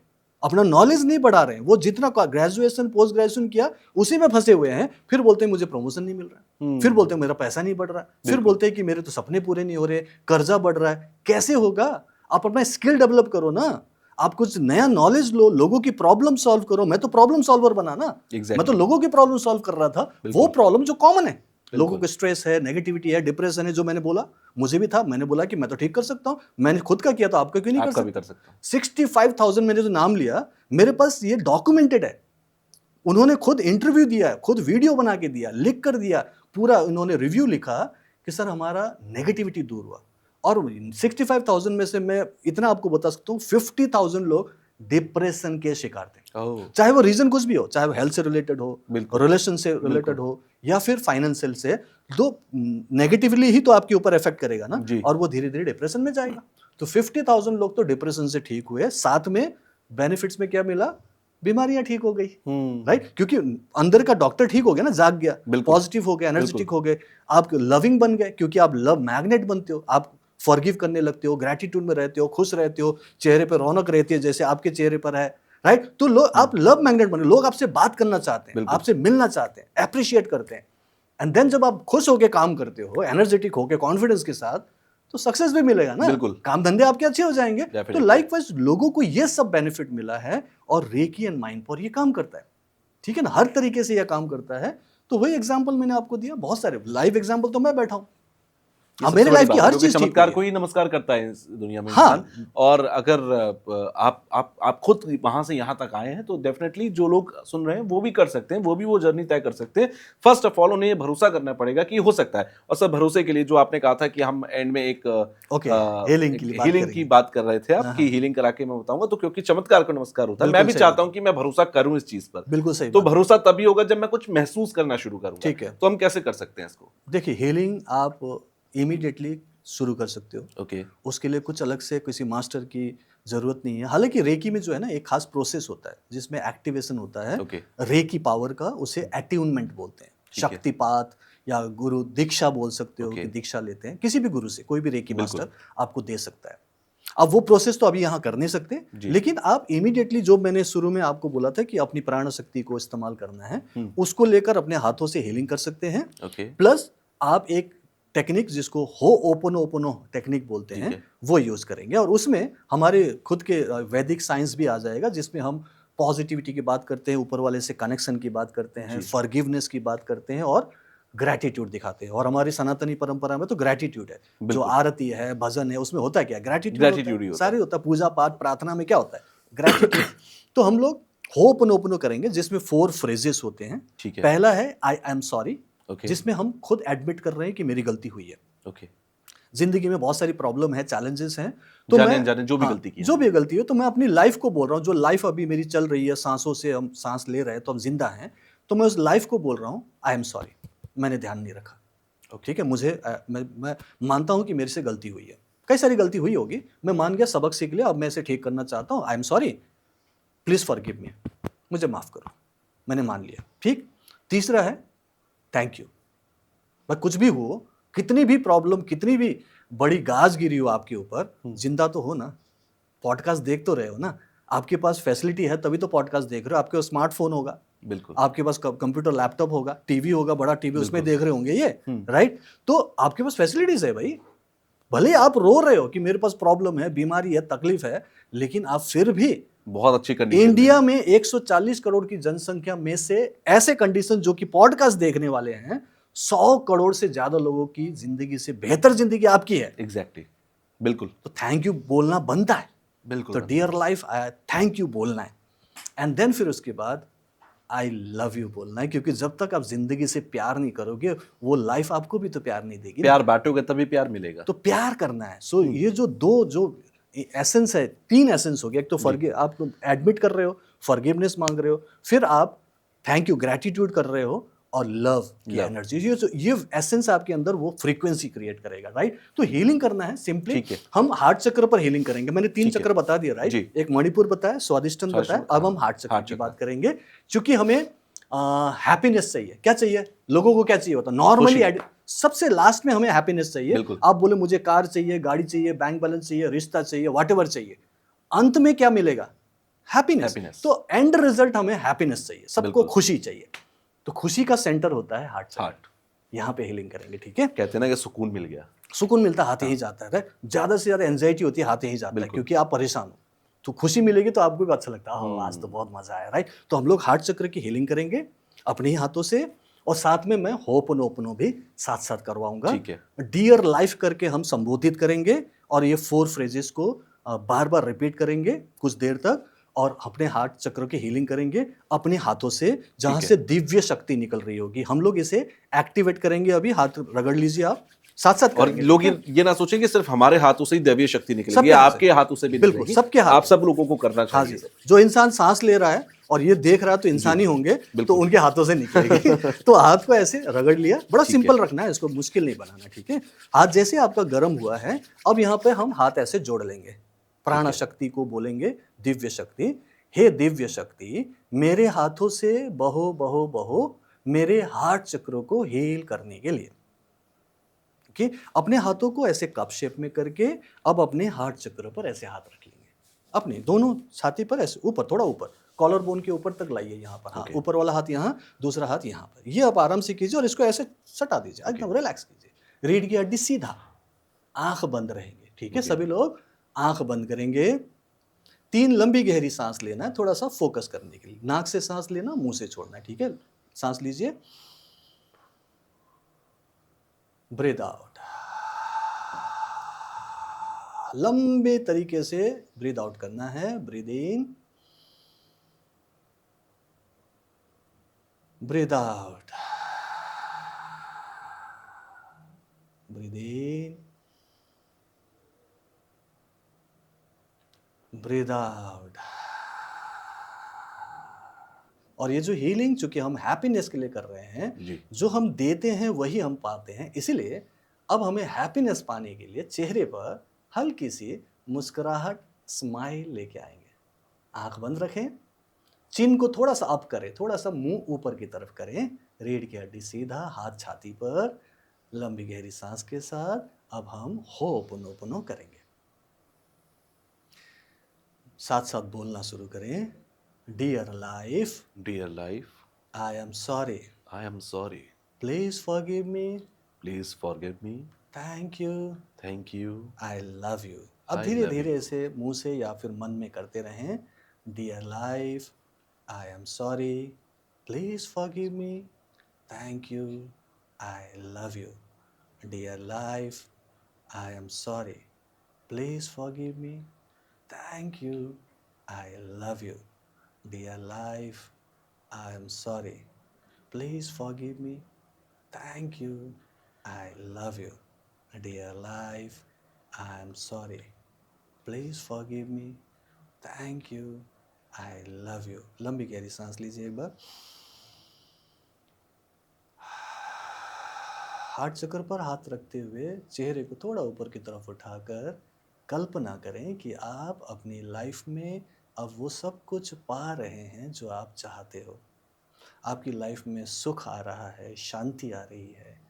अपना नॉलेज नहीं बढ़ा रहे हैं। वो जितना ग्रेजुएशन पोस्ट ग्रेजुएशन किया उसी में फंसे हुए हैं। फिर बोलते हैं मुझे प्रमोशन नहीं मिल रहा, फिर बोलते हैं मेरा पैसा नहीं बढ़ रहा, फिर बोलते हैं कि मेरे तो सपने पूरे नहीं हो रहे, कर्जा बढ़ रहा है। कैसे होगा? आप अपना स्किल डेवलप करो ना, आप कुछ नया नॉलेज लो, लोगों की प्रॉब्लम सॉल्व करो। मैं तो प्रॉब्लम सॉल्वर बना ना, मैं तो लोगों की प्रॉब्लम सॉल्व कर रहा था, वो प्रॉब्लम जो कॉमन है। लोगों को स्ट्रेस है, नेगेटिविटी है, डिप्रेशन है, जो मैंने बोला मुझे भी था। मैंने बोला कि मैं तो ठीक कर सकता हूं, मैंने खुद का किया तो आपका क्यों नहीं कर सकता? 65,000 मैंने जो नाम लिया, मेरे पास ये डॉक्यूमेंटेड है। उन्होंने खुद इंटरव्यू दिया है, खुद वीडियो बना के दिया, लिख कर दिया, पूरा उन्होंने रिव्यू लिखा कि सर हमारा नेगेटिविटी दूर हुआ। और 65,000 में से मैं इतना आपको बता सकता हूँ, 50,000 लोग डिप्रेशन के शिकार थे। चाहे वो रीजन कुछ भी हो, चाहे वो हेल्थ से रिलेटेड हो, रिलेशन से रिलेटेड हो, या फिर फाइनेंशियल से, तो नेगेटिवली ही तो आपके ऊपर इफेक्ट करेगा ना, और वो धीरे धीरे डिप्रेशन में जाएगा। तो 50,000 लोग तो डिप्रेशन से ठीक हुए, साथ में बेनिफिट्स में क्या मिला? बीमारियां ठीक हो गई, राइट? क्योंकि अंदर का डॉक्टर ठीक हो गया ना, जाग गया, पॉजिटिव हो गया, एनर्जेटिक हो गए, आप लविंग बन गए, क्योंकि आप लव मैग्नेट बनते हो, आप फॉरगिव करने लगते हो, ग्रैटिट्यूड में रहते हो, खुश रहते हो, चेहरे पर रौनक रहती है, जैसे आपके चेहरे पर है, राइट। तो लोग, आप लव मैग्नेट बने, लोग आपसे बात करना चाहते हैं, बिल्कुल। आपसे मिलना चाहते हैं, अप्रिशिएट करते हैं। एंड देन जब आप खुश होके काम करते हो, एनर्जेटिक होके, कॉन्फिडेंस के साथ, तो सक्सेस भी मिलेगा ना। बिल्कुल। काम धंधे आपके अच्छे हो जाएंगे। तो Definitely। लाइकवाइज लोगों को ये सब बेनिफिट मिला है, और रेकी एंड माइंड पर ये काम करता है, ठीक है ना, हर तरीके से ये काम करता है। तो वही एग्जांपल मैंने आपको दिया, बहुत सारे लाइव एग्जांपल तो मैं बैठा हूं, ये अब सबसे मेरे बड़ी लाइफ बात की है, हर क्योंकि चीज ठीक चमत्कार हुई को है। ही नमस्कार करता है इस दुनिया में हाँ। इंसान। और अगर आप खुद वहां से यहाँ तक आए हैं तो डेफिनेटली जो लोग सुन रहे हैं वो भी कर सकते हैं, वो जर्नी तय कर सकते हैं। फर्स्ट ऑफ ऑल उन्हें ये भरोसा करना पड़ेगा कि हो सकता है। और सब भरोसे के लिए जो आपने कहा था कि हम एंड में एक ओके, हीलिंग के लिए बात हीलिंग की करेंगे। बात कर रहे थे आप, हाँ, कि हीलिंग करा के मैं बताऊंगा, तो क्योंकि चमत्कार को नमस्कार होता है, मैं बिल्कुल भी सही चाहता बात हूं कि मैं भरोसा करूं इस चीज पर। बिल्कुल सही तो बात। भरोसा तभी होगा जब मैं कुछ महसूस करना शुरू करूंगा। ठीक है। तो हम कैसे कर सकते हैं इसको? देखिए, हीलिंग आप इमीडिएटली शुरू कर सकते हो। ओके। उसके लिए कुछ अलग से किसी मास्टर की जरूरत नहीं है। हालांकि रेकी में जो है ना, एक खास प्रोसेस होता है जिसमें एक्टिवेशन होता है ओके। रेकी पावर का, उसे अट्यूनमेंट बोलते हैं, ठीक है। शक्तिपात या गुरु दीक्षा बोल सकते हो, ओके। कि दीक्षा लेते हैं किसी भी गुरु से, कोई भी रेकी बिल्कुल। मास्टर आपको दे सकता है। अब वो प्रोसेस तो अभी यहाँ कर नहीं सकते, जी। लेकिन आप इमीडिएटली, जो मैंने शुरू में आपको बोला था कि अपनी प्राण शक्ति को इस्तेमाल करना है, उसको लेकर अपने हाथों से हीलिंग कर सकते हैं। ओके। प्लस आप एक टेक्निक जिसको हो ओपनो टेक्निक बोलते ठीक हैं, है। वो यूज करेंगे, और उसमें हमारे खुद के वैदिक साइंस भी आ जाएगा, जिसमें हम पॉजिटिविटी की बात करते हैं, ऊपर वाले से कनेक्शन की बात करते हैं, जी। फॉरगिवनेस की बात करते हैं, और ग्रैटिट्यूड दिखाते हैं। और हमारी सनातनी परंपरा में तो ग्रैटिट्यूड है, जो बिल्कुल। आरती है, भजन है, उसमें होता है क्या? ग्रैटिट्यूड Gratitude ही होता है। सारे होता है, पूजा पाठ प्रार्थना में क्या होता है? ग्रैटिट्यूड। तो हम लोग होपनोपनो करेंगे, जिसमें 4 फ्रेजेस होते हैं। ठीक है। पहला है आई एम सॉरी, ओके। जिसमें हम खुद एडमिट कर रहे हैं कि मेरी गलती हुई है। ओके। जिंदगी में बहुत सारी प्रॉब्लम है, चैलेंजेस हैं, तो जाने मैं, अनजाने जो भी हाँ, गलती की है जो भी गलती हो, तो मैं अपनी लाइफ को बोल रहा हूँ, जो लाइफ अभी मेरी चल रही है, सांसों से हम सांस ले रहे हैं, तो हम जिंदा हैं, तो मैं उस लाइफ को बोल रहा हूँ आई एम सॉरी, मैंने ध्यान नहीं रखा। ठीक है, मुझे मैं मानता हूँ कि मेरे से गलती हुई है, कई सारी गलती हुई होगी, मैं मान गया, सबक सीख लिया, अब मैं इसे ठीक करना चाहता हूँ, आई एम सॉरी, प्लीज फॉरगिव मी, मुझे माफ करो, मैंने मान लिया। ठीक। तीसरा है थैंक यू। भाई कुछ भी हो, कितनी भी प्रॉब्लम, कितनी भी बड़ी गाज गिरी हो आपके ऊपर, जिंदा तो हो ना, पॉडकास्ट देख तो रहे हो ना, आपके पास फैसिलिटी है तभी तो पॉडकास्ट देख रहे हो, आपके पास स्मार्टफोन होगा, बिल्कुल। आपके पास कंप्यूटर लैपटॉप होगा, टीवी होगा, बड़ा टीवी, उसमें बिल्कुल। देख रहे होंगे ये, राइट। तो आपके पास फैसिलिटीज है भाई, भले आप रो रहे हो कि मेरे पास प्रॉब्लम है, बीमारी है, तकलीफ है, लेकिन आप फिर भी बहुत अच्छी कंडीशन इंडिया में 140 करोड़ की जनसंख्या में से ऐसे कंडीशन जो कि पॉडकास्ट देखने वाले हैं, 100 करोड़ से ज्यादा लोगों की जिंदगी से बेहतर जिंदगी आपकी है। एग्जैक्टली। बिल्कुल। तो थैंक यू बोलना बनता है। बिल्कुल। तो डियर लाइफ, थैंक यू बोलना है, एंड देन फिर उसके बाद आई लव यू बोलना है, क्योंकि जब तक आप जिंदगी से प्यार नहीं करोगे, वो लाइफ आपको भी तो प्यार नहीं देगी। प्यार बांटोगे तभी प्यार मिलेगा। तो प्यार करना है। सो ये जो एसेंस है, 3 एसेंस हो गया। एक तो फॉरगिव, आप एडमिट कर रहे हो, फॉरगिवनेस मांग रहे हो, फिर आप थैंक यू, ग्रैटिट्यूड कर रहे हो, और लव की एनर्जी, ये एसेंस आपके अंदर वो फ्रीक्वेंसी क्रिएट करेगा, राइट। तो हीलिंग करना है सिंपली, ठीक है। हम हार्ट चक्र पर हीलिंग करेंगे। मैंने 3 चक्र बता दिया, राइट। जी। एक मणिपुर बताया, स्वादिष्टन बताया, अब हम हार्ट चक्र की बात करेंगे, क्योंकि हमें हैप्पीनेस चाहिए। क्या चाहिए लोगों को? क्या चाहिए होता? नॉर्मली सबसे लास्ट में हमें हैप्पीनेस चाहिए। बिल्कुल। आप बोले मुझे कार चाहिए, गाड़ी चाहिए, बैंक बैलेंस चाहिए, रिश्ता चाहिए, व्हाटएवर चाहिए, अंत में क्या मिलेगा? हैप्पीनेस। तो एंड रिजल्ट हमें हैप्पीनेस चाहिए, सबको खुशी चाहिए। तो खुशी का सेंटर होता है हार्ट। यहाँ पे हीलिंग करेंगे, ठीक है। कहते हैं ना कि सुकून मिल गया, सुकून मिलता हाथ ही जाता है, ज्यादा से ज्यादा एंजाइटी होती है, हाथ ही जाता है, क्योंकि आप परेशान हो। तो खुशी मिलेगी तो आपको भी अच्छा लगता है, आज तो बहुत मजा आया, राइट। तो हम लोग हार्ट चक्र की हीलिंग करेंगे अपने ही हाथों से, और साथ में मैं होपनोपनो भी साथ साथ करवाऊंगा। ठीक है। डियर लाइफ करके हम संबोधित करेंगे, और ये 4 फ्रेजेस को बार बार रिपीट करेंगे कुछ देर तक, और अपने हार्ट चक्र की हीलिंग करेंगे अपने हाथों से, जहां से दिव्य शक्ति निकल रही होगी। हम लोग इसे एक्टिवेट करेंगे। अभी हाथ रगड़ लीजिए आप, साथ साथ और लोग ये ना सोचें कि सिर्फ हमारे हाथों से ही दैवीय शक्ति निकलेगी, आपके हाथों से भी बिल्कुल, निकलेगी। सबके हाथ, आप सब लोगों को करना हाँ चाहिए। जी। जो इंसान सांस ले रहा है और ये देख रहा है, तो इंसानी होंगे, तो उनके हाथों से निकलेगी। तो हाथ को ऐसे रगड़ लिया, बड़ा सिंपल रखना है, इसको मुश्किल नहीं बनाना, ठीक है। हाथ जैसे आपका गर्म हुआ है, अब यहाँ पे हम हाथ ऐसे जोड़ लेंगे, प्राण शक्ति को बोलेंगे, दिव्य शक्ति, हे दिव्य शक्ति, मेरे हाथों से बहो बहो बहो मेरे हार्ट चक्रों को हील करने के लिए। कि अपने हाथों को ऐसे कप शेप में करके अब अपने हार्ट चक्र पर ऐसे हाथ रख लेंगे, अपनी दोनों छाती पर ऐसे ऊपर, थोड़ा ऊपर, कॉलर बोन के ऊपर तक लाइए यहाँ पर। हाँ, ऊपर वाला हाथ यहाँ, दूसरा हाथ यहाँ पर। ये आप आराम से कीजिए और इसको ऐसे सटा दीजिए, एकदम रिलैक्स कीजिए। रीढ़ की हड्डी सीधा, आंख बंद रहेंगे, ठीक है। सभी लोग आंख बंद करेंगे। 3 लंबी गहरी सांस लेना है, थोड़ा सा फोकस करने के लिए। नाक से सांस लेना, मुंह से छोड़ना है, ठीक है। सांस लीजिए, ब्रीथ आउट, लंबे तरीके से ब्रीथ आउट करना है। ब्रीथ इन, ब्रीथ आउट, ब्रीथ इन, ब्रीथ आउट। और ये जो हीलिंग, चूंकि हम हैप्पीनेस के लिए कर रहे हैं, जो हम देते हैं वही हम पाते हैं, इसीलिए अब हमें हैप्पीनेस पाने के लिए चेहरे पर हल्की सी मुस्कुराहट, स्माइल लेके आएंगे। आंख बंद रखें, चिन को थोड़ा सा अप करें, थोड़ा सा मुंह ऊपर की तरफ करें, रीढ़ की हड्डी सीधा, हाथ छाती पर, लंबी गहरी सांस के साथ अब हम होपोनोपोनो करेंगे। साथ साथ बोलना शुरू करें। Dear life, dear life, I am sorry, I am sorry, please forgive me, please forgive me, thank you, thank you, I love you. अब I धीरे love धीरे इसे मुंह से या फिर मन में करते रहें। Dear life, I am sorry, please forgive me, thank you, I love you. Dear life, I am sorry, please forgive me, thank you, I love you. Dear life, I am sorry, please forgive me, thank you, I love you. Dear life, I am sorry. Please forgive me. Thank you. I love you. लंबी गहरी सांस लीजिए एक बार। Heart चक्र पर हाथ रखते हुए चेहरे को थोड़ा ऊपर की तरफ उठाकर कल्पना करें कि आप अपनी लाइफ में अब वो सब कुछ पा रहे हैं जो आप चाहते हो। आपकी लाइफ में सुख आ रहा है, शांति आ रही है,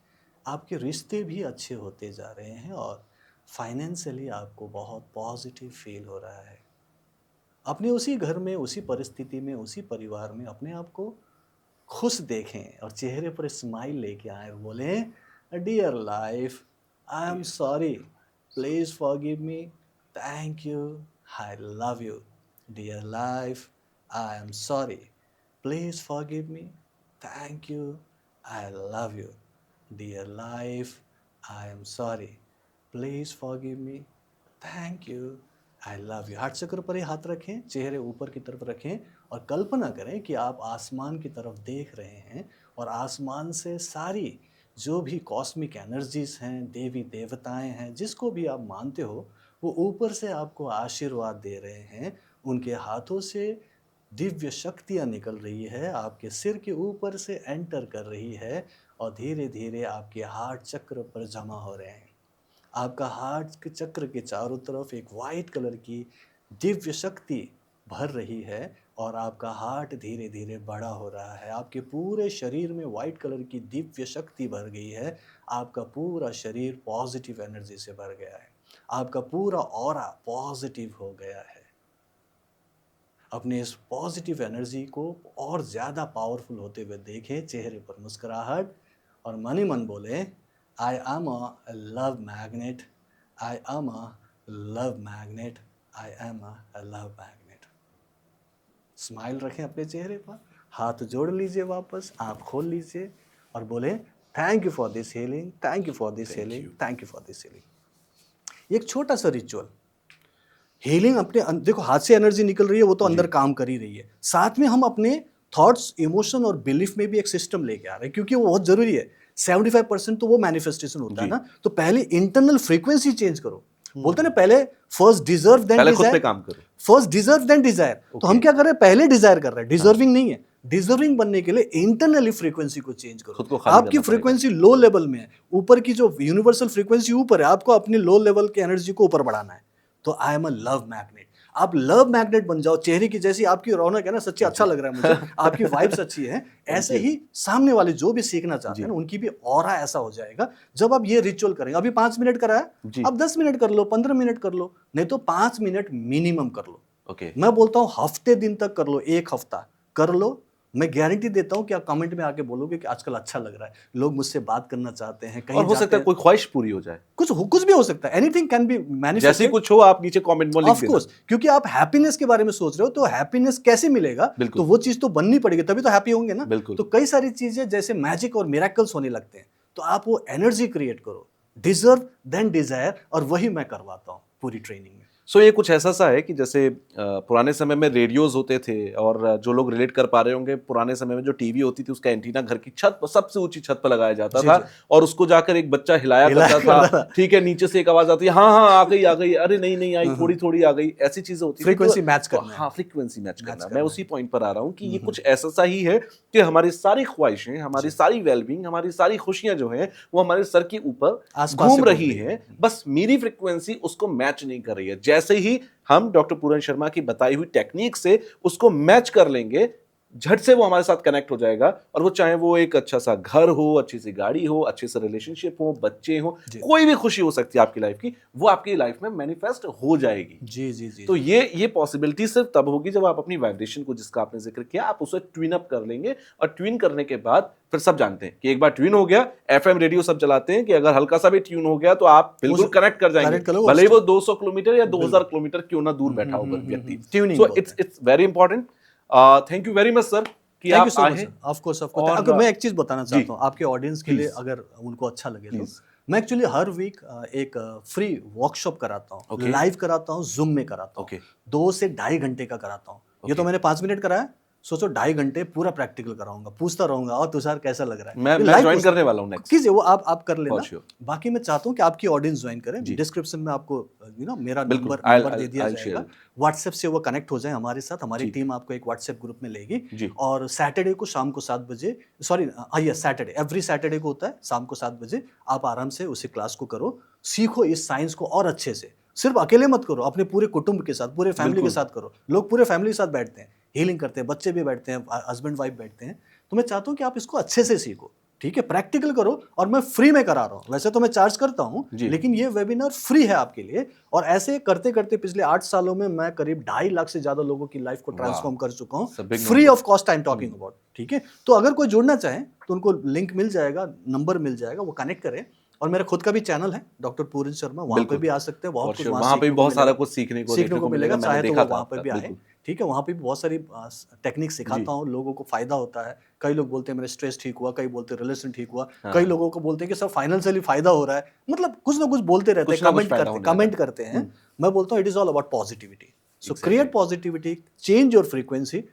आपके रिश्ते भी अच्छे होते जा रहे हैं और फाइनेंशियली आपको बहुत पॉजिटिव फील हो रहा है। अपने उसी घर में, उसी परिस्थिति में, उसी परिवार में अपने आप को खुश देखें और चेहरे पर स्माइल लेके आए और बोलें, dear life, I am sorry, please forgive me, thank you, I love you. Dear life, I am sorry, please forgive me, thank you, I love you. Dear life, I am sorry, please forgive me, thank you, I love you. Heart चक्र पर ही हाथ रखें, चेहरे ऊपर की तरफ रखें और कल्पना करें कि आप आसमान की तरफ देख रहे हैं और आसमान से सारी जो भी कॉस्मिक एनर्जीज हैं, देवी देवताएं हैं, जिसको भी आप मानते हो, वो ऊपर से आपको आशीर्वाद दे रहे हैं। उनके हाथों से दिव्य शक्तियाँ निकल रही है, आपके सिर के ऊपर से एंटर कर रही है और धीरे धीरे आपके हार्ट चक्र पर जमा हो रहे हैं। आपका हार्ट के चक्र के चारों तरफ एक वाइट कलर की दिव्य शक्ति भर रही है और आपका हार्ट धीरे धीरे बड़ा हो रहा है। आपके पूरे शरीर में वाइट कलर की दिव्य शक्ति भर गई है। आपका पूरा शरीर पॉजिटिव एनर्जी से भर गया है। आपका पूरा ऑरा पॉजिटिव हो गया है। अपने इस पॉजिटिव एनर्जी को और ज़्यादा पावरफुल होते हुए देखें, चेहरे पर मुस्कुराहट और मन ही मन बोले, I am a love magnet. I am a love magnet. I am a love magnet. Smile रखें अपने चेहरे पर, हाथ जोड़ लीजिए वापस, आँख खोल लीजिए और बोले, thank you for this healing, thank you for this healing, thank you for this healing. एक छोटा सा रिचुअल, हीलिंग अपने देखो हाथ से एनर्जी निकल रही है, वो तो अंदर काम कर ही रही है, साथ में हम अपने थॉट्स, इमोशन और बिलीफ में भी एक सिस्टम लेके आ रहे हैं, क्योंकि वो बहुत जरूरी है। 75% तो वो मैनिफेस्टेशन होता है ना, तो पहले इंटरनल फ्रीक्वेंसी चेंज करो। बोलते हैं ना, पहले फर्स्ट डिजर्व देन डिजायर, खुद पे काम करो। First deserve then desire. तो हम क्या कर रहे हैं, पहले डिजायर कर रहे हैं, डिजर्विंग नहीं है। डिजर्विंग बनने के लिए इंटरनली फ्रीक्वेंसी को चेंज करो। आपकी फ्रीक्वेंसी लो लेवल में है, ऊपर की जो यूनिवर्सल फ्रीक्वेंसी ऊपर है, आपको अपनी लो लेवल की एनर्जी को ऊपर बढ़ाना है। तो I am a love magnet. आप लव मैग्नेट बन जाओ, चेहरे की जैसी आपकी रौनक है ना, सच्ची अच्छा लग रहा है मुझे, आपकी वाइब्स अच्छी है। ऐसे ही सामने वाले जो भी सीखना चाहते हैं उनकी भी ऑरा ऐसा हो जाएगा जब आप ये रिचुअल करेंगे। अभी 5 मिनट करा है, अब 10 मिनट कर लो, 15 मिनट कर लो, नहीं तो 5 मिनट मिनिमम कर लो। ओके मैं बोलता हूँ हफ्ते दिन तक कर लो, 1 हफ्ता कर लो, मैं गारंटी देता हूँ कि आप कमेंट में आके बोलोगे कि आजकल अच्छा लग रहा है, लोग मुझसे बात करना चाहते हैं, कहीं और हो जाते सकता है हैं, कोई ख्वाहिश पूरी हो जाए, कुछ भी हो सकता है, एनीथिंग कैन बी जैसे मैनिफेस्टेड। कुछ हो आप नीचे कमेंट में लिख ऑफ देना। कोर्स, क्योंकि आप हैप्पीनेस के बारे में सोच रहे हो, तो हैप्पीनेस कैसे मिलेगा, बिल्कुल। तो वो चीज तो बननी पड़ेगी, तभी तो हैप्पी होंगे ना। बिल्कुल। तो कई सारी चीजें जैसे मैजिक और मिरेकल्स होने लगते हैं, तो आप वो एनर्जी क्रिएट करो, डिजर्व देन डिजायर, और वही मैं करवाता हूँ पूरी ट्रेनिंग में। सो ये कुछ ऐसा सा है कि जैसे पुराने समय में रेडियोज होते थे, और जो लोग रिलेट कर पा रहे होंगे, पुराने समय में जो टीवी होती थी उसका एंटीना घर की छत पर, सबसे ऊंची छत पर लगाया जाता जी, था, जी। और उसको जाकर एक बच्चा हिलाया करता था। ठीक है, नीचे से एक आवाज आती है, हाँ हाँ आ गई आ गई, अरे नहीं नहीं आई, थोड़ी थोड़ी आ गई, ऐसी चीजें होती थी। फ्रीक्वेंसी मैच करना है। हाँ, फ्रीक्वेंसी मैच करना। मैं करना उसी पॉइंट पर आ रहा हूँ कि ये कुछ ऐसा सा ही है कि हमारी सारी ख्वाहिशें, हमारी सारी वेलबींग, हमारी सारी खुशियां जो हैं वो हमारे सर के ऊपर आसपास घूम से रही है, बस मेरी फ्रीक्वेंसी उसको मैच नहीं कर रही है। जैसे ही हम डॉक्टर पूरन शर्मा की बताई हुई टेक्निक से उसको मैच कर लेंगे, झट से वो हमारे साथ कनेक्ट हो जाएगा, और वो चाहे वो एक अच्छा सा घर हो, अच्छी सी गाड़ी हो, अच्छे से रिलेशनशिप हो, बच्चे हो, कोई भी खुशी हो सकती है आपकी लाइफ की, वो आपकी लाइफ में मैनिफेस्ट हो जाएगी। जी जी जी। तो ये पॉसिबिलिटी सिर्फ तब होगी जब आप अपनी वाइब्रेशन को, जिसका आपने जिक्र किया, आप उसे ट्विन अप कर लेंगे, और ट्विन करने के बाद फिर सब जानते हैं कि एक बार ट्विन हो गया, एफएम रेडियो सब चलाते हैं कि अगर हल्का सा भी ट्यून हो गया तो आप बिल्कुल कनेक्ट कर जाएंगे, भले ही वो 200 किलोमीटर या 2000 किलोमीटर क्यों ना दूर बैठा होगा व्यक्ति। So it's very important. Thank you very much sir कि आप आए। ऑफ कोर्स अगर मैं एक चीज बताना चाहता हूँ आपके ऑडियंस के लिए, अगर उनको अच्छा लगे तो, मैं एक्चुअली हर वीक एक फ्री वर्कशॉप कराता हूँ, लाइव कराता हूँ, जूम में कराता हूँ, 2 से 2.5 घंटे का कराता हूँ। ये तो मैंने 5 मिनट कराया, सोचो 2.5 घंटे पूरा प्रैक्टिकल कराऊंगा, पूछता रहूंगा और तुषार कैसा लग रहा है। मैं ज्वाइन करने वाला हूं नेक्स्ट। कीजिए, वो आप कर लेना। बाकी मैं चाहता हूँ कि आपकी ऑडियंस ज्वाइन करें। डिस्क्रिप्शन में आपको मेरा नंबर दे दिया जाएगा, व्हाट्सएप से वो कनेक्ट हो जाए हमारे साथ। हमारी टीम आपको एक व्हाट्सएप ग्रुप में लेगी, और सैटरडे को शाम को 7 बजे, सॉरी सैटरडे, एवरी सैटरडे को होता है शाम को 7 बजे, आप आराम से उसी क्लास को करो, सीखो इस साइंस को और अच्छे से। सिर्फ अकेले मत करो, अपने पूरे कुटुंब के साथ, पूरे फैमिली के साथ करो। लोग पूरे फैमिली के साथ बैठते हैं, हीलिंग करते हैं, बच्चे भी बैठते हैं, हस्बैंड वाइफ बैठते हैं। तो मैं चाहता हूँ कि आप इसको अच्छे से सीखो, ठीक है, प्रैक्टिकल करो, और मैं फ्री में करा रहा हूँ। वैसे तो मैं चार्ज करता हूँ, लेकिन ये वेबिनार फ्री है आपके लिए। और ऐसे करते करते पिछले 8 सालों में मैं करीब 2.5 लाख से ज्यादा लोगों की लाइफ को ट्रांसफॉर्म कर चुका हूँ, free of cost I am talking about. ठीक है, तो अगर कोई जुड़ना चाहे तो उनको लिंक मिल जाएगा, नंबर मिल जाएगा, वो कनेक्ट करें। और मेरा खुद का भी चैनल है डॉक्टर पूरन शर्मा, वहाँ पे भी आ सकते हैं, बहुत कुछ वहाँ पे भी बहुत सारा कुछ सीखने को मिलेगा, चाहे तो वहाँ पे भी आए। ठीक है, वहाँ पे भी बहुत सारी टेक्निक सिखाता हूँ, लोगों को फायदा होता है। कई लोग बोलते हैं मेरा स्ट्रेस ठीक हुआ, कई बोलते हैं रिलेशन ठीक हुआ, कई लोगों को बोलते हैं कि सर फाइनेंशियली फायदा हो रहा है। मतलब कुछ ना कुछ बोलते रहते हैं, कमेंट करते हैं। मैं बोलता हूँ it is all about positivity. So create positivity, change your frequency,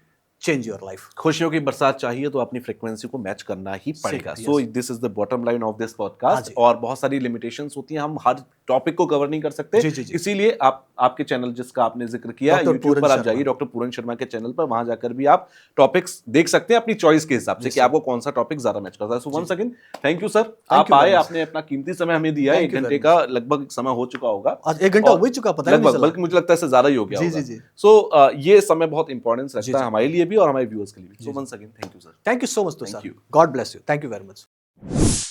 change your life. खुशियों की बरसात चाहिए तो अपनी फ्रीक्वेंसी को मैच करना ही पड़ेगा। So this is the bottom line of this podcast. और बहुत सारी लिमिटेशंस होती हैं, हम हर टॉपिक को कवर नहीं कर सकते, इसीलिए आपके चैनल जिसका आपने जिक्र किया, यूट्यूब पर आप जाइए डॉक्टर पूरन शर्मा के चैनल पर, वहां जाकर भी आप टॉपिक्स देख सकते हैं अपनी चॉइस के हिसाब से कि आपको कौन सा टॉपिक ज्यादा मैच करता है। So once again thank you sir, आप आए, आपने अपना कीमती समय हमें दिया। 1 घंटे का लगभग समय हो चुका होगा, 1 घंटा हो चुका, पता नहीं चला, बल्कि मुझे लगता है इससे ज्यादा ही हो गया होगा। सो ये समय बहुत इंपॉर्टेंस रखता है हमारे लिए भी और हमारे व्यूअर्स के लिए भी। So once again, thank you, sir. Thank you so much, Tushar. God bless you. Thank you very much.